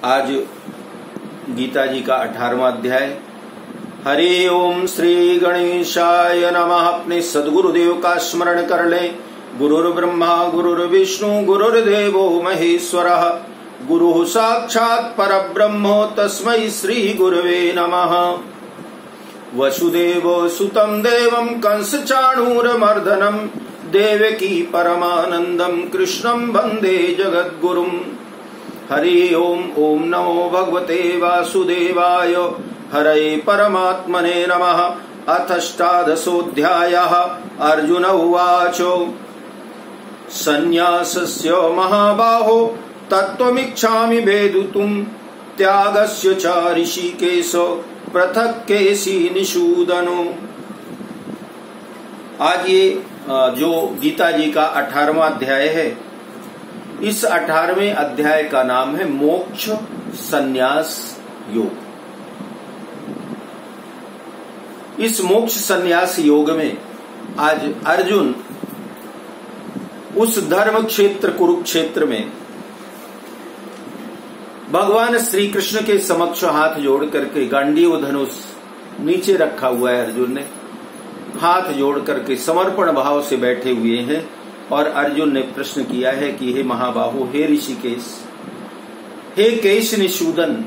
आज गीता जी का 18वां अध्याय। हरि ओम श्री गणेशाय नमः। अपने सदगुरुदेव का स्मरण कर ले। गुरुर्ब्रह्मा गुरुर्विष्णु गुरुर्देवो महेश्वरः। गुरुः साक्षात् परब्रह्म तस्मै श्री गुरवे नमः। वसुदेव सुतं देवं कंस चाणूरमर्दनं देवकी परमानंदं कृष्णं वंदे जगद्गुरुम्। हरि ओम ओम नमो भगवते वासुदेवाय। हरे परमात्मने नमः। अथष्टादशोऽध्यायः। अर्जुन उवाच सन्न्यासस्य महाबाहो तत्त्वमिच्छामि वेदितुम् त्यागस्य च ऋषिकेश पृथक् केशी निषूदनो। आज ये जो गीता जी का 18वां अध्याय है, इस 18वें अध्याय का नाम है मोक्ष संन्यास योग। इस मोक्ष संन्यास योग में आज अर्जुन उस धर्म क्षेत्र कुरुक्षेत्र में भगवान श्री कृष्ण के समक्ष हाथ जोड़ करके गांडीव धनुष नीचे रखा हुआ है। अर्जुन ने हाथ जोड़ करके समर्पण भाव से बैठे हुए हैं और अर्जुन ने प्रश्न किया है कि हे महाबाहो, हे ऋषिकेश, हे केश निषूदन,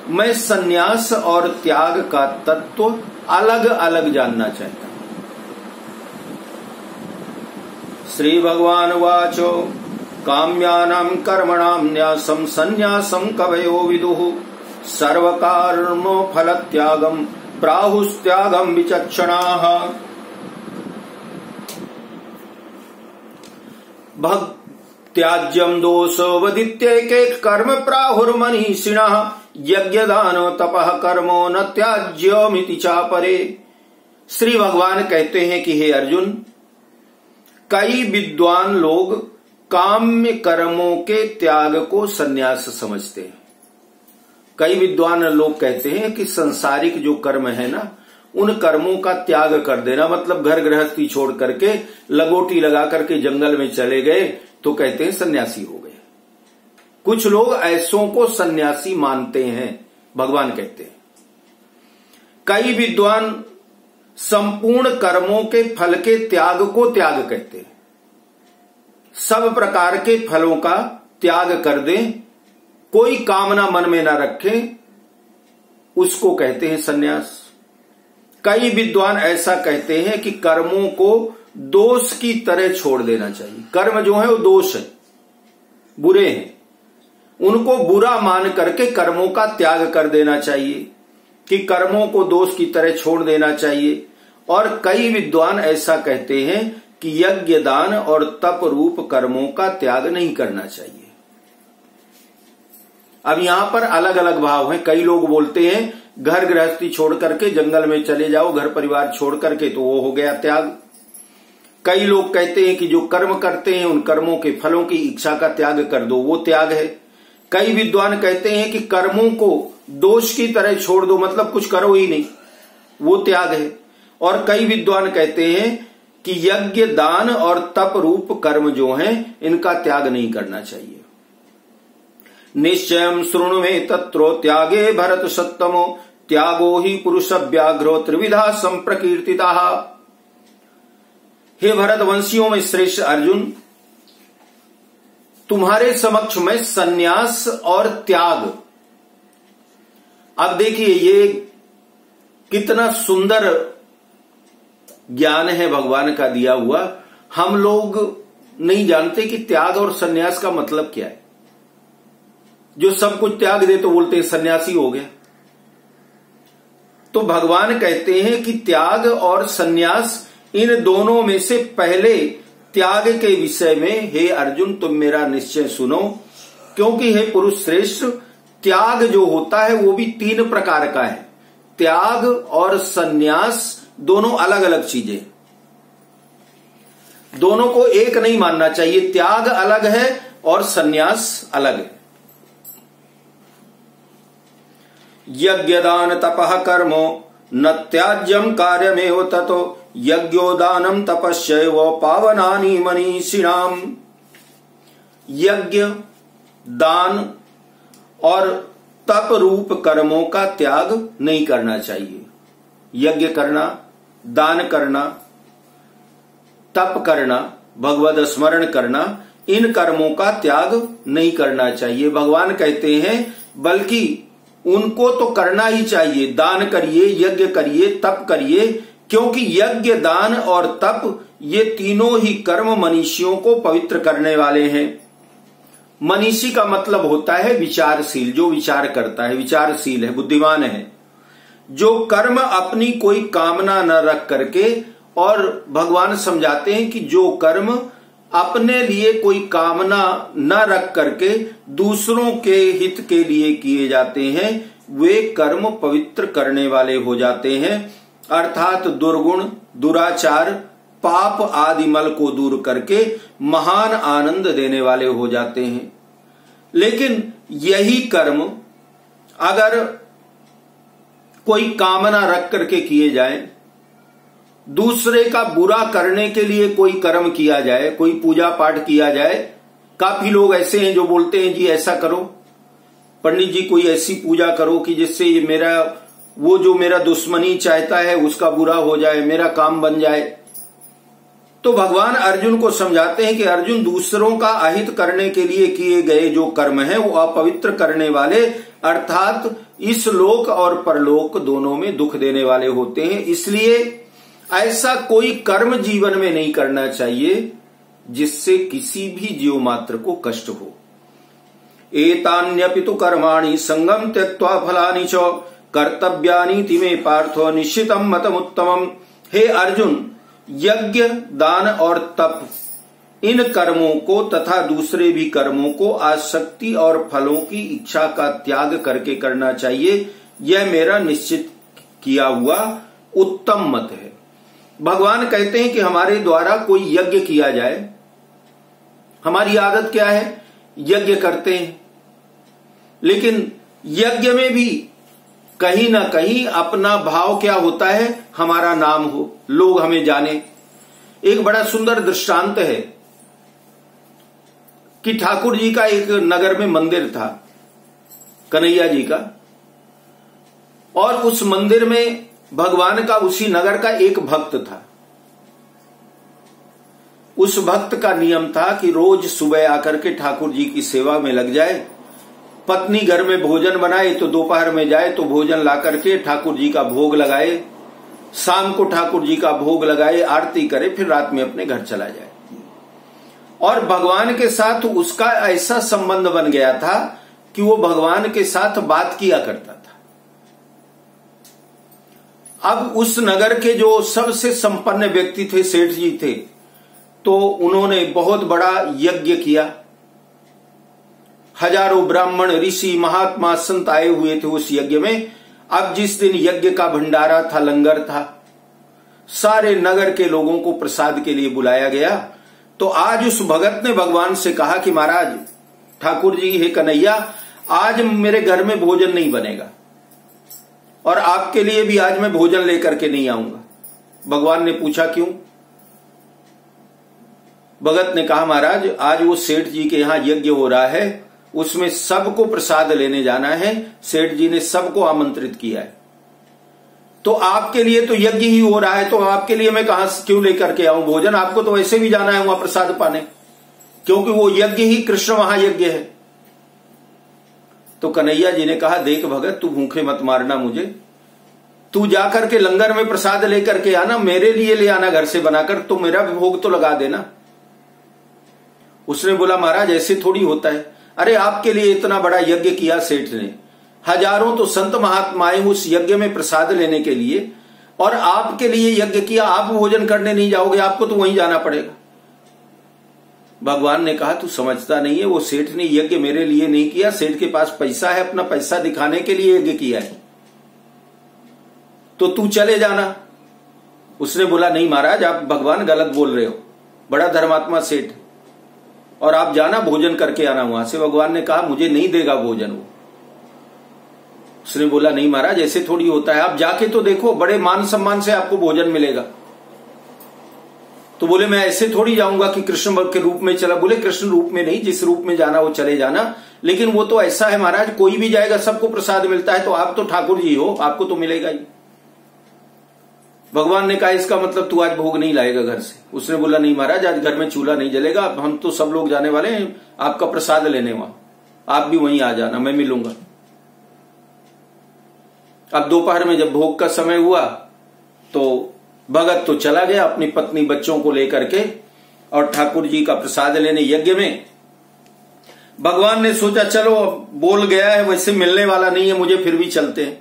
मैं सन्यास और त्याग का तत्व अलग अलग जानना चाहता हूं। श्री भगवान वाचो काम्यानां कर्मणां न्यासं सन्यासं कवयो विदुः सर्वकर्म फलत्यागं प्राहुस्त्यागं विचक्षणाः। भक्त्याज्यं दोषोवदित्येके कर्म प्राहुर्मनीषिणः यज्ञदान तपः कर्मो न त्याज्यमिति चापरे। श्री भगवान कहते हैं कि हे अर्जुन, कई विद्वान लोग काम्य कर्मों के त्याग को सन्यास समझते हैं। कई विद्वान लोग कहते हैं कि संसारिक जो कर्म है ना, उन कर्मों का त्याग कर देना, मतलब घर गृहस्थी छोड़ करके लगोटी लगा करके जंगल में चले गए तो कहते हैं सन्यासी हो गए। कुछ लोग ऐसों को सन्यासी मानते हैं। भगवान कहते हैं कई विद्वान संपूर्ण कर्मों के फल के त्याग को त्याग कहते हैं। सब प्रकार के फलों का त्याग कर दें, कोई कामना मन में ना रखें, उसको कहते हैं सन्यास। कई विद्वान ऐसा कहते हैं कि कर्मों को दोष की तरह छोड़ देना चाहिए। कर्म जो है वो दोष है, बुरे हैं, उनको बुरा मान करके कर्मों का त्याग कर देना चाहिए, कि कर्मों को दोष की तरह छोड़ देना चाहिए। और कई विद्वान ऐसा कहते हैं कि यज्ञ दान और तप रूप कर्मों का त्याग नहीं करना चाहिए। अब यहां पर अलग अलग भाव हैं। कई लोग बोलते हैं घर गृहस्थी छोड़ करके जंगल में चले जाओ, घर परिवार छोड़ करके, तो वो हो गया त्याग। कई लोग कहते हैं कि जो कर्म करते हैं उन कर्मों के फलों की इच्छा का त्याग कर दो, वो त्याग है। कई विद्वान कहते हैं कि कर्मों को दोष की तरह छोड़ दो, मतलब कुछ करो ही नहीं, वो त्याग है। और कई विद्वान कहते हैं कि यज्ञ दान और तप रूप कर्म जो हैं, इनका त्याग नहीं करना चाहिए। निश्चयं शृणु मे तत्रो त्यागे भरत सत्तमो त्यागो ही पुरुष व्याघ्रो त्रिविधा संप्रकीर्तिताः। हे भरत वंशियों में श्रेष्ठ अर्जुन, तुम्हारे समक्ष में सन्यास और त्याग। अब देखिए ये कितना सुंदर ज्ञान है भगवान का दिया हुआ। हम लोग नहीं जानते कि त्याग और सन्यास का मतलब क्या है। जो सब कुछ त्याग दे तो बोलते हैं सन्यासी हो गया। तो भगवान कहते हैं कि त्याग और सन्यास, इन दोनों में से पहले त्याग के विषय में हे अर्जुन तुम मेरा निश्चय सुनो, क्योंकि हे पुरुष श्रेष्ठ, त्याग जो होता है वो भी 3 प्रकार का है। त्याग और सन्यास दोनों अलग अलग चीजें, दोनों को एक नहीं मानना चाहिए। त्याग अलग है और सन्यास अलग है। यज्ञदान तपः कर्मो न त्याज्यम कार्यमेव ततो यज्ञोदानम तपस्यैव पावनानि मनीषिणाम। यज्ञ, दान और तप रूप कर्मों का त्याग नहीं करना चाहिए। यज्ञ करना, दान करना, तप करना, भगवद स्मरण करना, इन कर्मों का त्याग नहीं करना चाहिए। भगवान कहते हैं बल्कि उनको तो करना ही चाहिए। दान करिए, यज्ञ करिए, तप करिए, क्योंकि यज्ञ, दान और तप ये तीनों ही कर्म मनीषियों को पवित्र करने वाले हैं। मनीषी का मतलब होता है विचारशील, जो विचार करता है, विचारशील है, बुद्धिमान है, जो कर्म अपनी कोई कामना न रख करके, और भगवान समझाते हैं कि जो कर्म अपने लिए कोई कामना न रख करके दूसरों के हित के लिए किए जाते हैं, वे कर्म पवित्र करने वाले हो जाते हैं। अर्थात दुर्गुण, दुराचार, पाप आदि मल को दूर करके महान आनंद देने वाले हो जाते हैं। लेकिन यही कर्म अगर कोई कामना रख करके किए जाए, दूसरे का बुरा करने के लिए कोई कर्म किया जाए, कोई पूजा पाठ किया जाए, काफी लोग ऐसे हैं जो बोलते हैं जी ऐसा करो पंडित जी, कोई ऐसी पूजा करो कि जिससे ये मेरा दुश्मनी चाहता है उसका बुरा हो जाए, मेरा काम बन जाए। तो भगवान अर्जुन को समझाते हैं कि अर्जुन, दूसरों का अहित करने के लिए किए गए जो कर्म है वो अपवित्र करने वाले, अर्थात इस लोक और परलोक दोनों में दुख देने वाले होते हैं। इसलिए ऐसा कोई कर्म जीवन में नहीं करना चाहिए जिससे किसी भी जीव मात्र को कष्ट हो। एतान्यपि तु कर्माणि संगम त्यक्त्वा फलानि च कर्तव्यानीति मे पार्थो निश्चितम मतमुत्तमम। हे अर्जुन, यज्ञ, दान और तप, इन कर्मों को तथा दूसरे भी कर्मों को आसक्ति और फलों की इच्छा का त्याग करके करना चाहिए। यह मेरा निश्चित किया हुआ उत्तम मत है। भगवान कहते हैं कि हमारे द्वारा कोई यज्ञ किया जाए, हमारी आदत क्या है, यज्ञ करते हैं, लेकिन यज्ञ में भी कहीं ना कहीं अपना भाव क्या होता है, हमारा नाम हो, लोग हमें जाने। एक बड़ा सुंदर दृष्टांत है कि ठाकुर जी का एक नगर में मंदिर था, कन्हैया जी का, और उस मंदिर में भगवान का, उसी नगर का एक भक्त था। उस भक्त का नियम था कि रोज सुबह आकर के ठाकुर जी की सेवा में लग जाए, पत्नी घर में भोजन बनाए तो दोपहर में जाए तो भोजन ला करके ठाकुर जी का भोग लगाए, शाम को ठाकुर जी का भोग लगाए, आरती करे, फिर रात में अपने घर चला जाए। और भगवान के साथ उसका ऐसा संबंध बन गया था कि वो भगवान के साथ बात किया करता था। अब उस नगर के जो सबसे संपन्न व्यक्ति थे, सेठ जी थे, तो उन्होंने बहुत बड़ा यज्ञ किया। हजारों ब्राह्मण, ऋषि, महात्मा, संत आए हुए थे उस यज्ञ में। अब जिस दिन यज्ञ का भंडारा था, लंगर था, सारे नगर के लोगों को प्रसाद के लिए बुलाया गया। तो आज उस भगत ने भगवान से कहा कि महाराज, ठाकुर जी, हे कन्हैया, आज मेरे घर में भोजन नहीं बनेगा और आपके लिए भी आज मैं भोजन लेकर के नहीं आऊंगा। भगवान ने पूछा क्यों? भगत ने कहा महाराज, आज वो सेठ जी के यहां यज्ञ हो रहा है, उसमें सबको प्रसाद लेने जाना है, सेठ जी ने सबको आमंत्रित किया है, तो आपके लिए तो यज्ञ ही हो रहा है, तो आपके लिए मैं क्यों लेकर के आऊं भोजन? आपको तो वैसे भी जाना है वहां प्रसाद पाने, क्योंकि वो यज्ञ ही कृष्ण महायज्ञ है। तो कन्हैया जी ने कहा, देख भगत, तू भूखे मत मारना मुझे, तू जाकर के लंगर में प्रसाद लेकर के आना, मेरे लिए ले आना घर से बनाकर, तो मेरा भोग तो लगा देना। उसने बोला, महाराज ऐसे थोड़ी होता है, अरे आपके लिए इतना बड़ा यज्ञ किया सेठ ने, हजारों तो संत महात्मा आए उस यज्ञ में प्रसाद लेने के लिए, और आपके लिए यज्ञ किया, आप भोजन करने नहीं जाओगे, आपको तो वहीं जाना पड़ेगा। भगवान ने कहा, तू समझता नहीं है, वो सेठ ने यज्ञ मेरे लिए नहीं किया, सेठ के पास पैसा है, अपना पैसा दिखाने के लिए यज्ञ किया है, तो तू चले जाना। उसने बोला, नहीं महाराज, आप भगवान गलत बोल रहे हो, बड़ा धर्मात्मा सेठ, और आप जाना भोजन करके आना वहां से। भगवान ने कहा, मुझे नहीं देगा भोजन वो। उसने बोला, नहीं महाराज, ऐसे थोड़ी होता है, आप जाके तो देखो, बड़े मान सम्मान से आपको भोजन मिलेगा। तो बोले मैं ऐसे थोड़ी जाऊंगा कि कृष्ण के रूप में चला। बोले कृष्ण रूप में नहीं, जिस रूप में जाना वो चले जाना, लेकिन वो तो ऐसा है महाराज, कोई भी जाएगा सबको प्रसाद मिलता है, तो आप तो ठाकुर जी हो, आपको तो मिलेगा ही। भगवान ने कहा इसका मतलब तू आज भोग नहीं लाएगा घर से। उसने बोला नहीं महाराज, आज घर में चूल्हा नहीं जलेगा, हम तो सब लोग जाने वाले हैं आपका प्रसाद लेने, वहां आप भी वहीं आ जाना, मैं मिलूंगा। अब दोपहर में जब भोग का समय हुआ तो भगत तो चला गया अपनी पत्नी बच्चों को लेकर के और ठाकुर जी का प्रसाद लेने यज्ञ में। भगवान ने सोचा चलो बोल गया है, वैसे मिलने वाला नहीं है मुझे, फिर भी चलते हैं।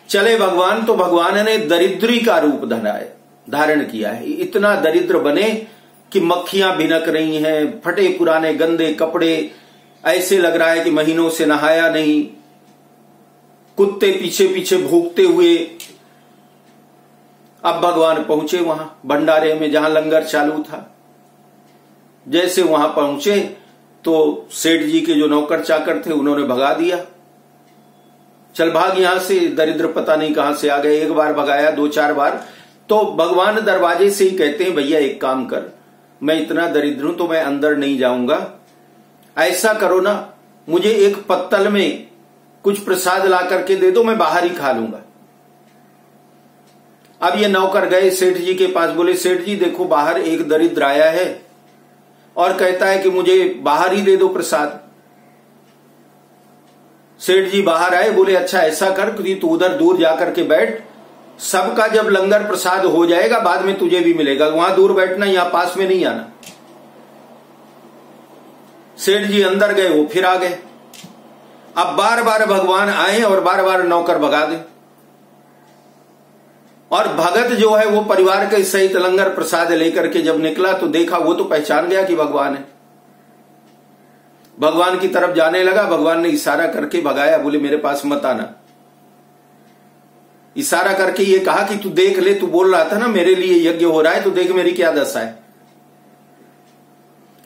चले भगवान, तो भगवान ने दरिद्री का रूप धारण किया है। इतना दरिद्र बने कि मक्खियां भिनक रही हैं, फटे पुराने गंदे कपड़े, ऐसे लग रहा है कि महीनों से नहाया नहीं, कुत्ते पीछे पीछे भूखते हुए। अब भगवान पहुंचे वहां भंडारे में जहां लंगर चालू था। जैसे वहां पहुंचे तो सेठ जी के जो नौकर चाकर थे उन्होंने भगा दिया, चल भाग यहां से, दरिद्र पता नहीं कहां से आ गए। एक बार भगाया, 2-4 बार, तो भगवान दरवाजे से ही कहते हैं भैया एक काम कर, मैं इतना दरिद्र हूं तो मैं अंदर नहीं जाऊंगा, ऐसा करो ना मुझे एक पत्तल में कुछ प्रसाद ला करके दे दो, मैं बाहर ही खा लूंगा। अब ये नौकर गए सेठ जी के पास, बोले सेठ जी देखो बाहर एक दरिद्र आया है और कहता है कि मुझे बाहर ही दे दो प्रसाद। सेठ जी बाहर आए, बोले अच्छा ऐसा कर कि तू उधर दूर जाकर के बैठ, सबका जब लंगर प्रसाद हो जाएगा बाद में तुझे भी मिलेगा, वहां दूर बैठना, यहां पास में नहीं आना। सेठ जी अंदर गए, वो फिर आ गए। अब बार बार भगवान आए और बार बार नौकर भगा दे। और भगत जो है वो परिवार के सहित लंगर प्रसाद लेकर के जब निकला तो देखा, वो तो पहचान गया कि भगवान है। भगवान की तरफ जाने लगा, भगवान ने इशारा करके भगाया, बोले मेरे पास मत आना। इशारा करके ये कहा कि तू देख ले, तू बोल रहा था ना मेरे लिए यज्ञ हो रहा है, तो देख मेरी क्या दशा है।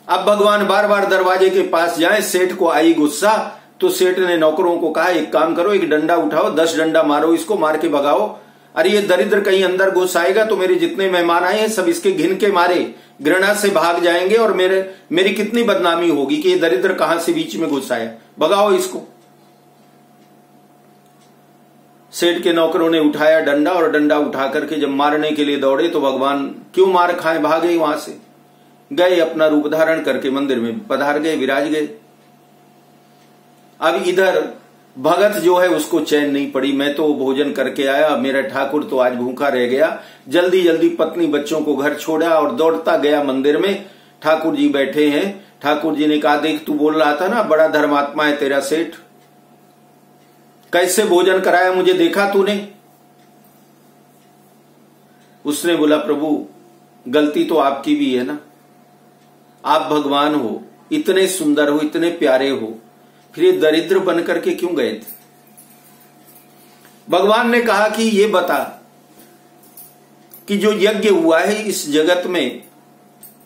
अब भगवान बार बार दरवाजे के पास जाए, सेठ को आई गुस्सा, तो सेठ ने नौकरों को कहा एक काम करो, एक डंडा उठाओ, 10 डंडा मारो, इसको मार के भगाओ। अरे ये दरिद्र कहीं अंदर घुस आएगा तो मेरे जितने मेहमान आए हैं सब इसके घिन के मारे घृणा से भाग जाएंगे और मेरी कितनी बदनामी होगी कि ये दरिद्र कहां से बीच में घुस आया, भगाओ इसको। सेठ के नौकरों ने उठाया डंडा और डंडा उठा करके जब मारने के लिए दौड़े तो भगवान क्यों मार खाए, भागे वहां से, गए अपना रूप धारण करके मंदिर में पधार गए, विराज गए। अब इधर भगत जो है उसको चैन नहीं पड़ी, मैं तो भोजन करके आया, मेरा ठाकुर तो आज भूखा रह गया। जल्दी जल्दी पत्नी बच्चों को घर छोड़ा और दौड़ता गया मंदिर में। ठाकुर जी बैठे हैं। ठाकुर जी ने कहा देख तू बोल रहा था ना बड़ा धर्मात्मा है तेरा सेठ, कैसे भोजन कराया मुझे देखा तूने? उसने बोला प्रभु गलती तो आपकी भी है ना, आप भगवान हो, इतने सुंदर हो, इतने प्यारे हो, फिर ये दरिद्र बनकर के क्यों गए थे? भगवान ने कहा कि ये बता कि जो यज्ञ हुआ है इस जगत में,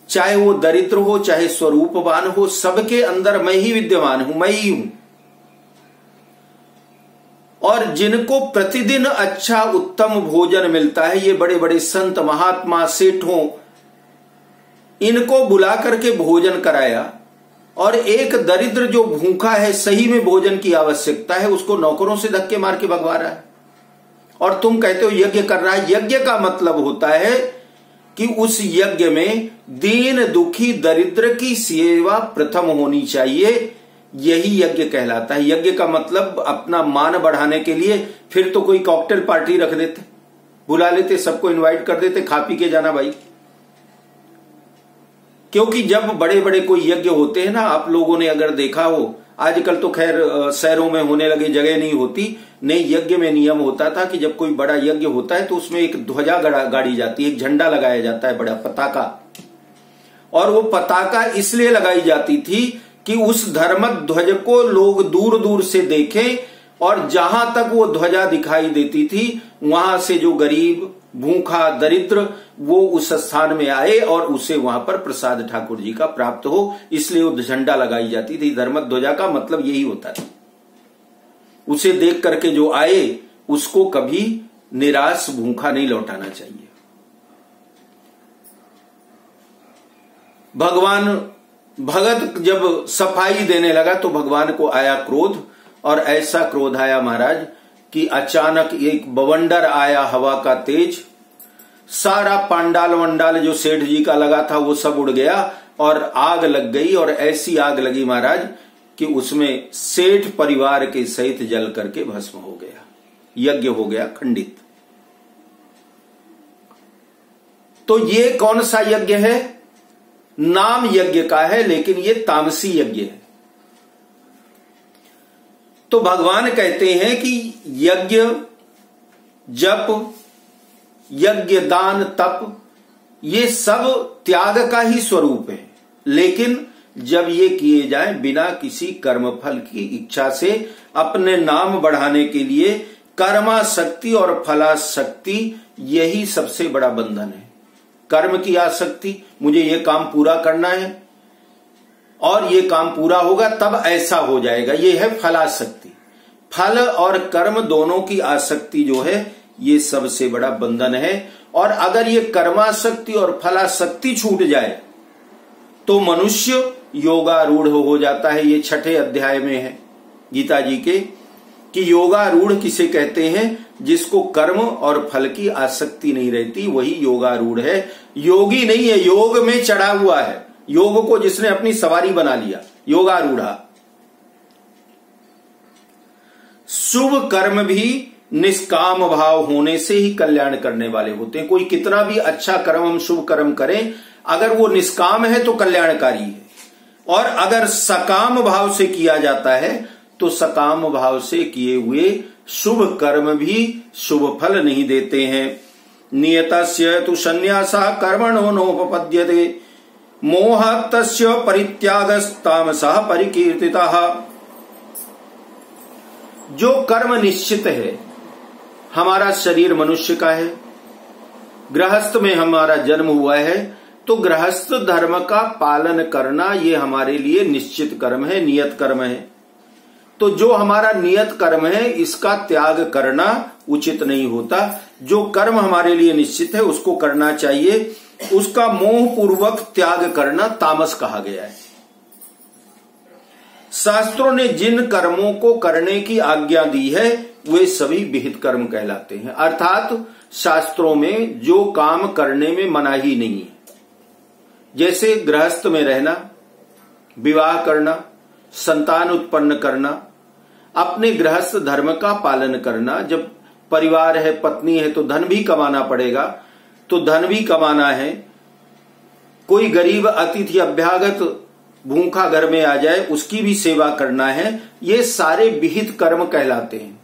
चाहे वो दरिद्र हो चाहे स्वरूपवान हो, सबके अंदर मैं ही विद्यमान हूं, मैं ही हूं। और जिनको प्रतिदिन अच्छा उत्तम भोजन मिलता है, ये बड़े बड़े संत महात्मा सेठों, इनको बुला करके भोजन कराया। और एक दरिद्र जो भूखा है, सही में भोजन की आवश्यकता है, उसको नौकरों से धक्के मार के भगवा रहा है। और तुम कहते हो यज्ञ कर रहा है। यज्ञ का मतलब होता है कि उस यज्ञ में दीन दुखी दरिद्र की सेवा प्रथम होनी चाहिए, यही यज्ञ कहलाता है। यज्ञ का मतलब अपना मान बढ़ाने के लिए फिर तो कोई कॉकटेल पार्टी रख देते, बुला लेते, सबको इनवाइट कर देते, खा पी के जाना भाई। क्योंकि जब बड़े बड़े कोई यज्ञ होते हैं ना, आप लोगों ने अगर देखा हो, आजकल तो खैर शहरों में होने लगे, जगह नहीं होती, नहीं यज्ञ में नियम होता था कि जब कोई बड़ा यज्ञ होता है तो उसमें एक ध्वजा गाड़ी जाती है, एक झंडा लगाया जाता है, बड़ा पताका। और वो पताका इसलिए लगाई जाती थी कि उस धर्मक ध्वज को लोग दूर दूर से देखें, और जहां तक वो ध्वजा दिखाई देती थी वहां से जो गरीब भूखा दरिद्र वो उस स्थान में आए और उसे वहां पर प्रसाद ठाकुर जी का प्राप्त हो, इसलिए वो झंडा लगाई जाती थी। धर्मक ध्वजा का मतलब यही होता था। उसे देख करके जो आए उसको कभी निराश भूखा नहीं लौटाना चाहिए। भगत जब सफाई देने लगा तो भगवान को आया क्रोध, और ऐसा क्रोध आया महाराज कि अचानक एक बवंडर आया, हवा का तेज, सारा पांडाल वंडाल जो सेठ जी का लगा था वो सब उड़ गया और आग लग गई। और ऐसी आग लगी महाराज कि उसमें सेठ परिवार के सहित जल करके भस्म हो गया, यज्ञ हो गया खंडित। तो ये कौन सा यज्ञ है? नाम यज्ञ का है, लेकिन ये तामसी यज्ञ है। तो भगवान कहते हैं कि यज्ञ, जप, यज्ञ, दान, तप, ये सब त्याग का ही स्वरूप है, लेकिन जब ये किए जाएं बिना किसी कर्मफल की इच्छा से, अपने नाम बढ़ाने के लिए, कर्मासक्ति और फलासक्ति यही सबसे बड़ा बंधन है। कर्म की आसक्ति, मुझे ये काम पूरा करना है और ये काम पूरा होगा तब ऐसा हो जाएगा, ये है फलासक्ति। फल और कर्म दोनों की आसक्ति जो है ये सबसे बड़ा बंधन है। और अगर ये कर्मासक्ति और फलासक्ति छूट जाए तो मनुष्य योगारूढ़ हो जाता है। ये 6ठे अध्याय में है गीता जी के कि योगारूढ़ किसे कहते हैं? जिसको कर्म और फल की आसक्ति नहीं रहती, वही योगारूढ़ है। योगी नहीं है, योग में चढ़ा हुआ है। योग को जिसने अपनी सवारी बना लिया, योगारूढ़ा। शुभ कर्म भी निष्काम भाव होने से ही कल्याण करने वाले होते हैं। कोई कितना भी अच्छा कर्म, हम शुभ कर्म करें, अगर वो निष्काम है तो कल्याणकारी है, और अगर सकाम भाव से किया जाता है तो सकाम भाव से किए हुए शुभ कर्म भी शुभ फल नहीं देते हैं। नियतस्य तु संन्यासः कर्मणो नोपपद्यते मोहतस्य परित्यागस्तामसः परिकीर्तितः। जो कर्म निश्चित है, हमारा शरीर मनुष्य का है, गृहस्थ में हमारा जन्म हुआ है, तो गृहस्थ धर्म का पालन करना ये हमारे लिए निश्चित कर्म है, नियत कर्म है। तो जो हमारा नियत कर्म है इसका त्याग करना उचित नहीं होता। जो कर्म हमारे लिए निश्चित है उसको करना चाहिए, उसका मोह पूर्वक त्याग करना तामस कहा गया है। शास्त्रों ने जिन कर्मों को करने की आज्ञा दी है वे सभी विहित कर्म कहलाते हैं। अर्थात शास्त्रों में जो काम करने में मनाही नहीं है, जैसे गृहस्थ में रहना, विवाह करना, संतान उत्पन्न करना, अपने गृहस्थ धर्म का पालन करना। जब परिवार है, पत्नी है, तो धन भी कमाना पड़ेगा, तो धन भी कमाना है। कोई गरीब अतिथि अभ्यागत भूखा घर में आ जाए, उसकी भी सेवा करना है। ये सारे विहित कर्म कहलाते हैं।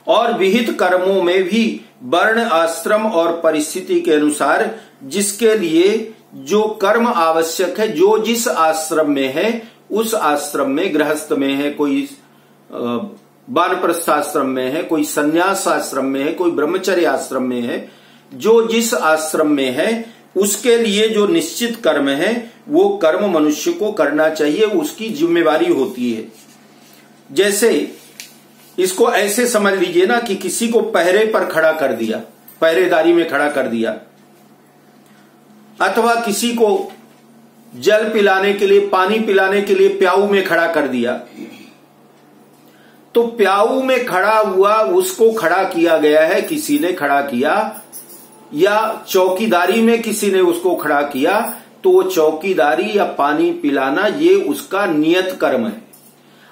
और विहित कर्मों में भी वर्ण, आश्रम और परिस्थिति के अनुसार जिसके लिए जो कर्म आवश्यक है, जो जिस आश्रम में है, उस आश्रम में, गृहस्थ में है, कोई वानप्रस्थ आश्रम में है, कोई संन्यास आश्रम में है, कोई ब्रह्मचर्य आश्रम में है, जो जिस आश्रम में है उसके लिए जो निश्चित कर्म है वो कर्म मनुष्य को करना चाहिए, उसकी जिम्मेवारी होती है। जैसे इसको ऐसे समझ लीजिए ना कि किसी को पहरे पर खड़ा कर दिया, पहरेदारी में खड़ा कर दिया, अथवा किसी को जल पिलाने के लिए, पानी पिलाने के लिए प्याऊ में खड़ा कर दिया। तो प्याऊ में खड़ा हुआ उसको खड़ा किया गया है, किसी ने खड़ा किया, या चौकीदारी में किसी ने उसको खड़ा किया, तो वो चौकीदारी या पानी पिलाना ये उसका नियत कर्म है।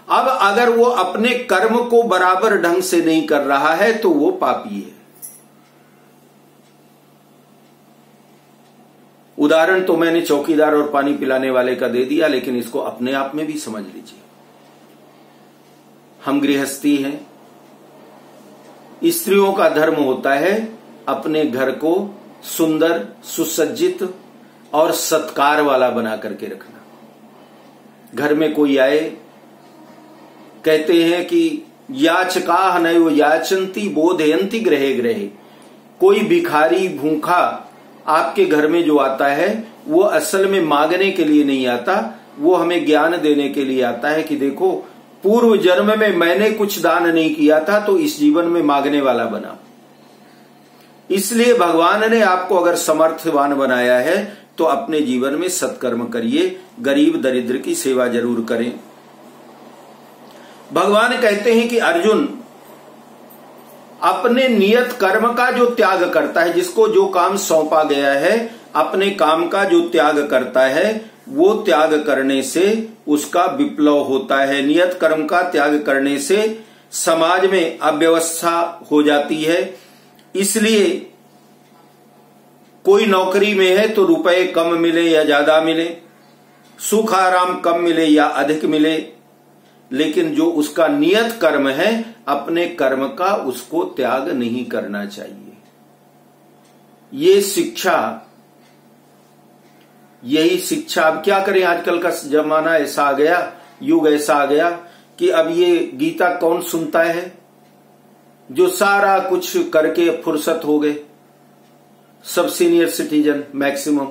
अब अगर वो अपने कर्म को बराबर ढंग से नहीं कर रहा है तो वो पापी है। उदाहरण तो मैंने चौकीदार और पानी पिलाने वाले का दे दिया, लेकिन इसको अपने आप में भी समझ लीजिए। हम गृहस्थी हैं, स्त्रियों का धर्म होता है अपने घर को सुंदर, सुसज्जित और सत्कार वाला बना करके रखना। घर में कोई आए, कहते हैं कि याचकाः नैव याचन्ति बोधयन्ति गृहे गृहे। कोई भिखारी भूखा आपके घर में जो आता है वो असल में मांगने के लिए नहीं आता, वो हमें ज्ञान देने के लिए आता है कि देखो पूर्व जन्म में मैंने कुछ दान नहीं किया था तो इस जीवन में मांगने वाला बना। इसलिए भगवान ने आपको अगर समर्थवान बनाया है तो अपने जीवन में सत्कर्म करिए, गरीब दरिद्र की सेवा जरूर करें। भगवान कहते हैं कि अर्जुन, अपने नियत कर्म का जो त्याग करता है, जिसको जो काम सौंपा गया है, अपने काम का जो त्याग करता है, वो त्याग करने से उसका विप्लव होता है। नियत कर्म का त्याग करने से समाज में अव्यवस्था हो जाती है। इसलिए कोई नौकरी में है तो रुपए कम मिले या ज्यादा मिले, सुख आराम कम मिले या अधिक मिले, लेकिन जो उसका नियत कर्म है, अपने कर्म का उसको त्याग नहीं करना चाहिए। ये शिक्षा, यही शिक्षा। अब क्या करें, आजकल का जमाना ऐसा आ गया, युग ऐसा आ गया कि अब ये गीता कौन सुनता है, जो सारा कुछ करके फुर्सत हो गए, सब सीनियर सिटीजन मैक्सिमम।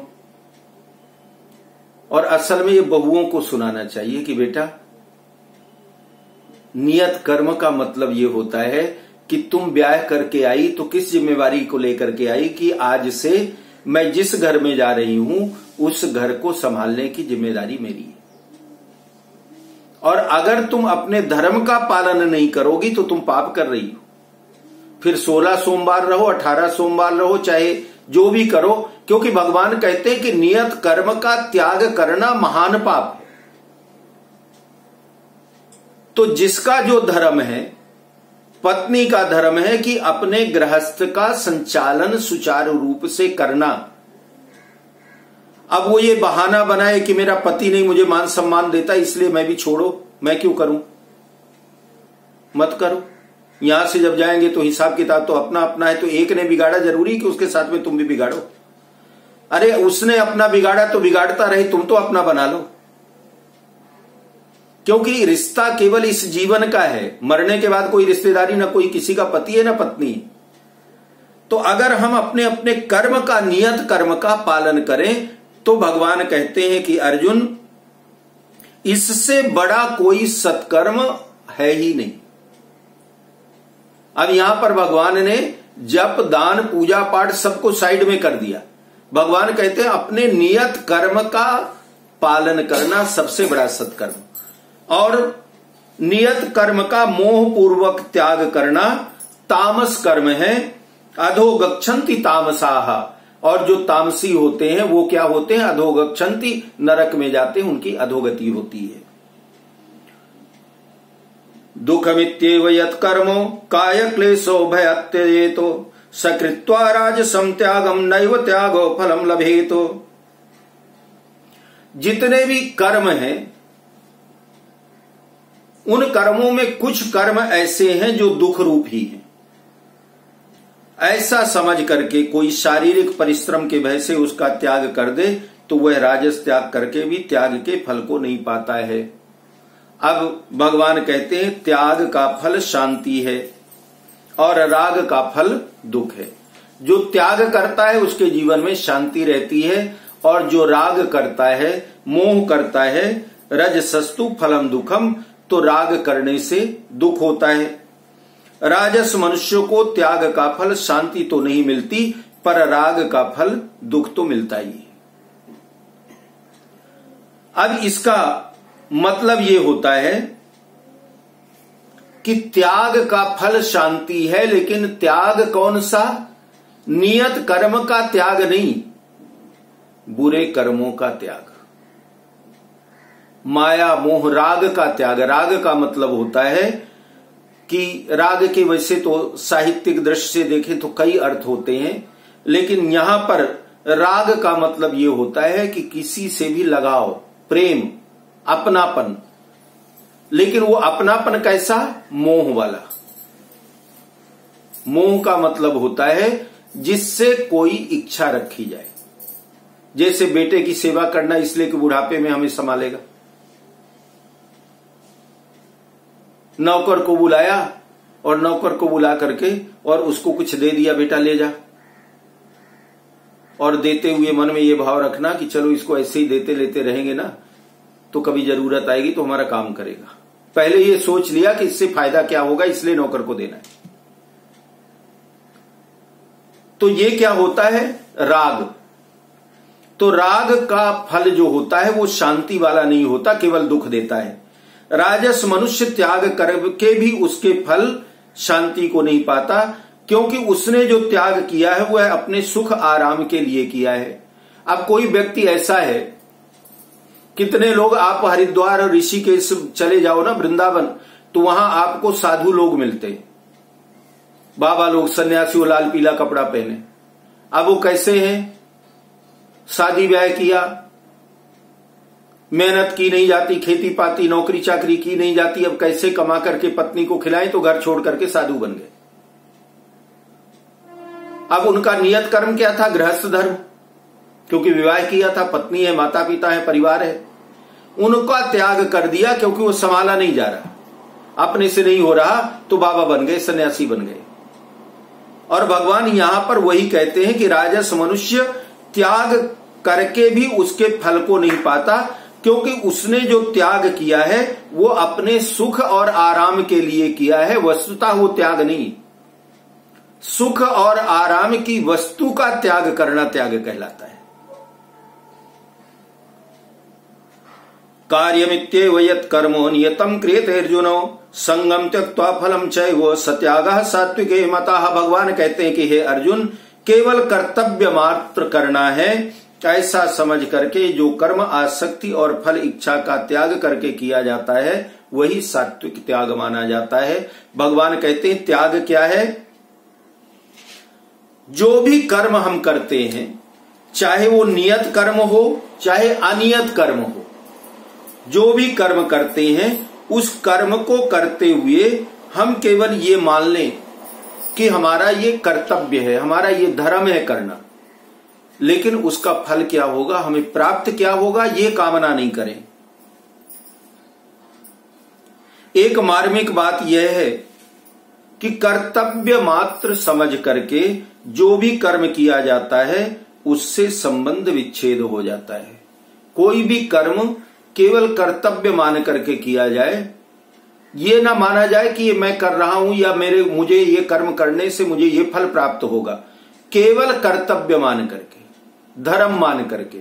और असल में ये बहुओं को सुनाना चाहिए कि बेटा, नियत कर्म का मतलब ये होता है कि तुम ब्याह करके आई तो किस जिम्मेवारी को लेकर के आई कि आज से मैं जिस घर में जा रही हूं उस घर को संभालने की जिम्मेदारी मेरी है। और अगर तुम अपने धर्म का पालन नहीं करोगी तो तुम पाप कर रही हो। फिर 16 सोमवार रहो, 18 सोमवार रहो, चाहे जो भी करो, क्योंकि भगवान कहते हैं कि नियत कर्म का त्याग करना महान पाप है। तो जिसका जो धर्म है, पत्नी का धर्म है कि अपने गृहस्थ का संचालन सुचारू रूप से करना। अब वो ये बहाना बनाए कि मेरा पति नहीं मुझे मान सम्मान देता इसलिए मैं भी छोड़ो, मैं क्यों करूं। मत करो। यहां से जब जाएंगे तो हिसाब किताब तो अपना अपना है। तो एक ने बिगाड़ा, जरूरी कि उसके साथ में तुम भी बिगाड़ो। अरे उसने अपना बिगाड़ा तो बिगाड़ता रहे, तुम तो अपना बना लो। क्योंकि रिश्ता केवल इस जीवन का है, मरने के बाद कोई रिश्तेदारी ना कोई किसी का पति है ना पत्नी। तो अगर हम अपने अपने कर्म का, नियत कर्म का पालन करें तो भगवान कहते हैं कि अर्जुन, इससे बड़ा कोई सत्कर्म है ही नहीं। अब यहां पर भगवान ने जप, दान, पूजा पाठ सबको साइड में कर दिया। भगवान कहते हैं अपने नियत कर्म का पालन करना सबसे बड़ा सत्कर्म, और नियत कर्म का मोह पूर्वक त्याग करना तामस कर्म है। अधोगच्छन्ति तामसाः, और जो तामसी होते हैं वो क्या होते हैं, अधोगच्छन्ति, नरक में जाते हैं, उनकी अधोगति होती है। दुःखमित्येव यत्कर्मो काय क्लेशो भयत्यजेतो सकृत्वा राजसं त्यागम नैव त्यागो फलम लभेतो। जितने भी कर्म हैं, उन कर्मों में कुछ कर्म ऐसे हैं जो दुख रूप ही हैं। ऐसा समझ करके कोई शारीरिक परिश्रम के भय से उसका त्याग कर दे तो वह राजस त्याग करके भी त्याग के फल को नहीं पाता है। अब भगवान कहते हैं त्याग का फल शांति है और राग का फल दुख है। जो त्याग करता है उसके जीवन में शांति रहती है, और जो राग करता है, मोह करता है, रजसस्तु फलम दुखम, तो राग करने से दुख होता है। राजस मनुष्य को त्याग का फल शांति तो नहीं मिलती, पर राग का फल दुख तो मिलता ही है। अब इसका मतलब ये होता है कि त्याग का फल शांति है, लेकिन त्याग कौन सा, नियत कर्म का त्याग नहीं, बुरे कर्मों का त्याग, माया मोह राग का त्याग। राग का मतलब होता है कि राग के वैसे तो साहित्यिक दृष्टि से देखें तो कई अर्थ होते हैं, लेकिन यहां पर राग का मतलब ये होता है कि किसी से भी लगाव, प्रेम, अपनापन। लेकिन वो अपनापन कैसा, मोह वाला। मोह का मतलब होता है जिससे कोई इच्छा रखी जाए। जैसे बेटे की सेवा करना इसलिए कि बुढ़ापे में हमें संभालेगा। नौकर को बुलाया और नौकर को बुला करके और उसको कुछ दे दिया, बेटा ले जा। और देते हुए मन में ये भाव रखना कि चलो इसको ऐसे ही देते लेते रहेंगे ना तो कभी जरूरत आएगी तो हमारा काम करेगा। पहले ये सोच लिया कि इससे फायदा क्या होगा, इसलिए नौकर को देना है। तो ये क्या होता है, राग। तो राग का फल जो होता है वो शांति वाला नहीं होता, केवल दुख देता है। राजस मनुष्य त्याग करके भी उसके फल शांति को नहीं पाता, क्योंकि उसने जो त्याग किया है वह अपने सुख आराम के लिए किया है। अब कोई व्यक्ति ऐसा है, कितने लोग, आप हरिद्वार और ऋषिकेश चले जाओ ना, वृंदावन, तो वहां आपको साधु लोग मिलते, बाबा लोग, सन्यासी, वो लाल पीला कपड़ा पहने। अब वो कैसे हैं? शादी ब्याह किया, मेहनत की नहीं जाती, खेती पाती नौकरी चाकरी की नहीं जाती, अब कैसे कमा करके पत्नी को खिलाएं, तो घर छोड़ करके साधु बन गए। अब उनका नियत कर्म क्या था? गृहस्थ धर्म, क्योंकि विवाह किया था, पत्नी है, माता पिता है, परिवार है। उनका त्याग कर दिया क्योंकि वो संभाला नहीं जा रहा, अपने से नहीं हो रहा, तो बाबा बन गए, सन्यासी बन गए। और भगवान यहां पर वही कहते हैं कि राजस मनुष्य त्याग करके भी उसके फल को नहीं पाता, क्योंकि उसने जो त्याग किया है वो अपने सुख और आराम के लिए किया है, वस्तुतः वो त्याग नहीं। सुख और आराम की वस्तु का त्याग करना त्याग कहलाता है। कार्यमित्येव यत् कर्मो नियतम क्रियते अर्जुनो संगम त्यक्त्वा फलम चैव सत्यागः सात्विके मतः। भगवान कहते हैं कि हे अर्जुन, केवल कर्तव्य मात्र करना है, ऐसा समझ करके जो कर्म आसक्ति और फल इच्छा का त्याग करके किया जाता है वही सात्विक त्याग माना जाता है। भगवान कहते हैं त्याग क्या है? जो भी कर्म हम करते हैं, चाहे वो नियत कर्म हो चाहे अनियत कर्म हो, जो भी कर्म करते हैं उस कर्म को करते हुए हम केवल ये मान लें कि हमारा ये कर्तव्य है, हमारा ये धर्म है करना, लेकिन उसका फल क्या होगा, हमें प्राप्त क्या होगा, ये कामना नहीं करें। एक मार्मिक बात यह है कि कर्तव्य मात्र समझ करके जो भी कर्म किया जाता है उससे संबंध विच्छेद हो जाता है। कोई भी कर्म केवल कर्तव्य मान करके किया जाए, ये ना माना जाए कि ये मैं कर रहा हूं या मुझे ये कर्म करने से मुझे ये फल प्राप्त होगा, केवल कर्तव्य मान करके, धर्म मान करके।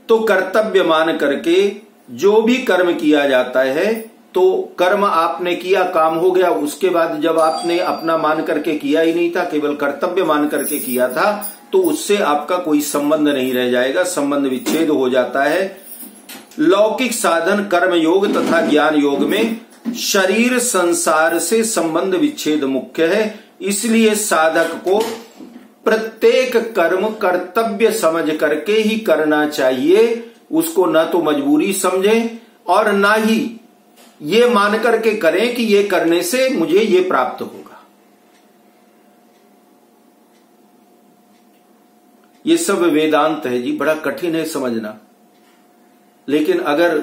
तो कर्तव्य मान करके जो भी कर्म किया जाता है, तो कर्म आपने किया, काम हो गया, उसके बाद जब आपने अपना मान करके किया ही नहीं था, केवल कर्तव्य मान करके किया था, तो उससे आपका कोई संबंध नहीं रह जाएगा, संबंध विच्छेद हो जाता है। लौकिक साधन कर्म योग तथा ज्ञान योग में शरीर संसार से संबंध विच्छेद मुख्य है, इसलिए साधक को प्रत्येक कर्म कर्तव्य समझ करके ही करना चाहिए। उसको न तो मजबूरी समझें और न ही ये मान करके करें कि ये करने से मुझे ये प्राप्त होगा। ये सब वेदांत है जी, बड़ा कठिन है समझना, लेकिन अगर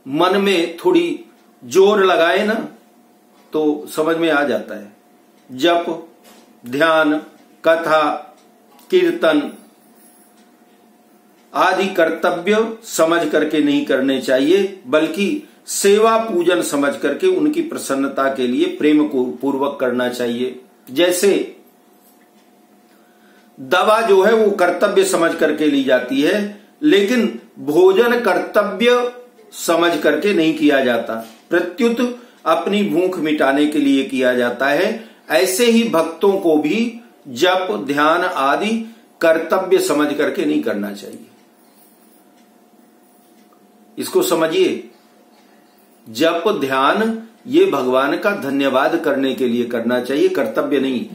मन में थोड़ी जोर लगाए ना तो समझ में आ जाता है। जप, ध्यान, कथा, कीर्तन आदि कर्तव्य समझ करके नहीं करने चाहिए, बल्कि सेवा पूजन समझ करके उनकी प्रसन्नता के लिए प्रेम को पूर्वक करना चाहिए। जैसे दवा जो है वो कर्तव्य समझ करके ली जाती है, लेकिन भोजन कर्तव्य समझ करके नहीं किया जाता, प्रत्युत अपनी भूख मिटाने के लिए किया जाता है। ऐसे ही भक्तों को भी जप, ध्यान आदि कर्तव्य समझ करके नहीं करना चाहिए। इसको समझिए, जप ध्यान ये भगवान का धन्यवाद करने के लिए करना चाहिए, कर्तव्य नहीं।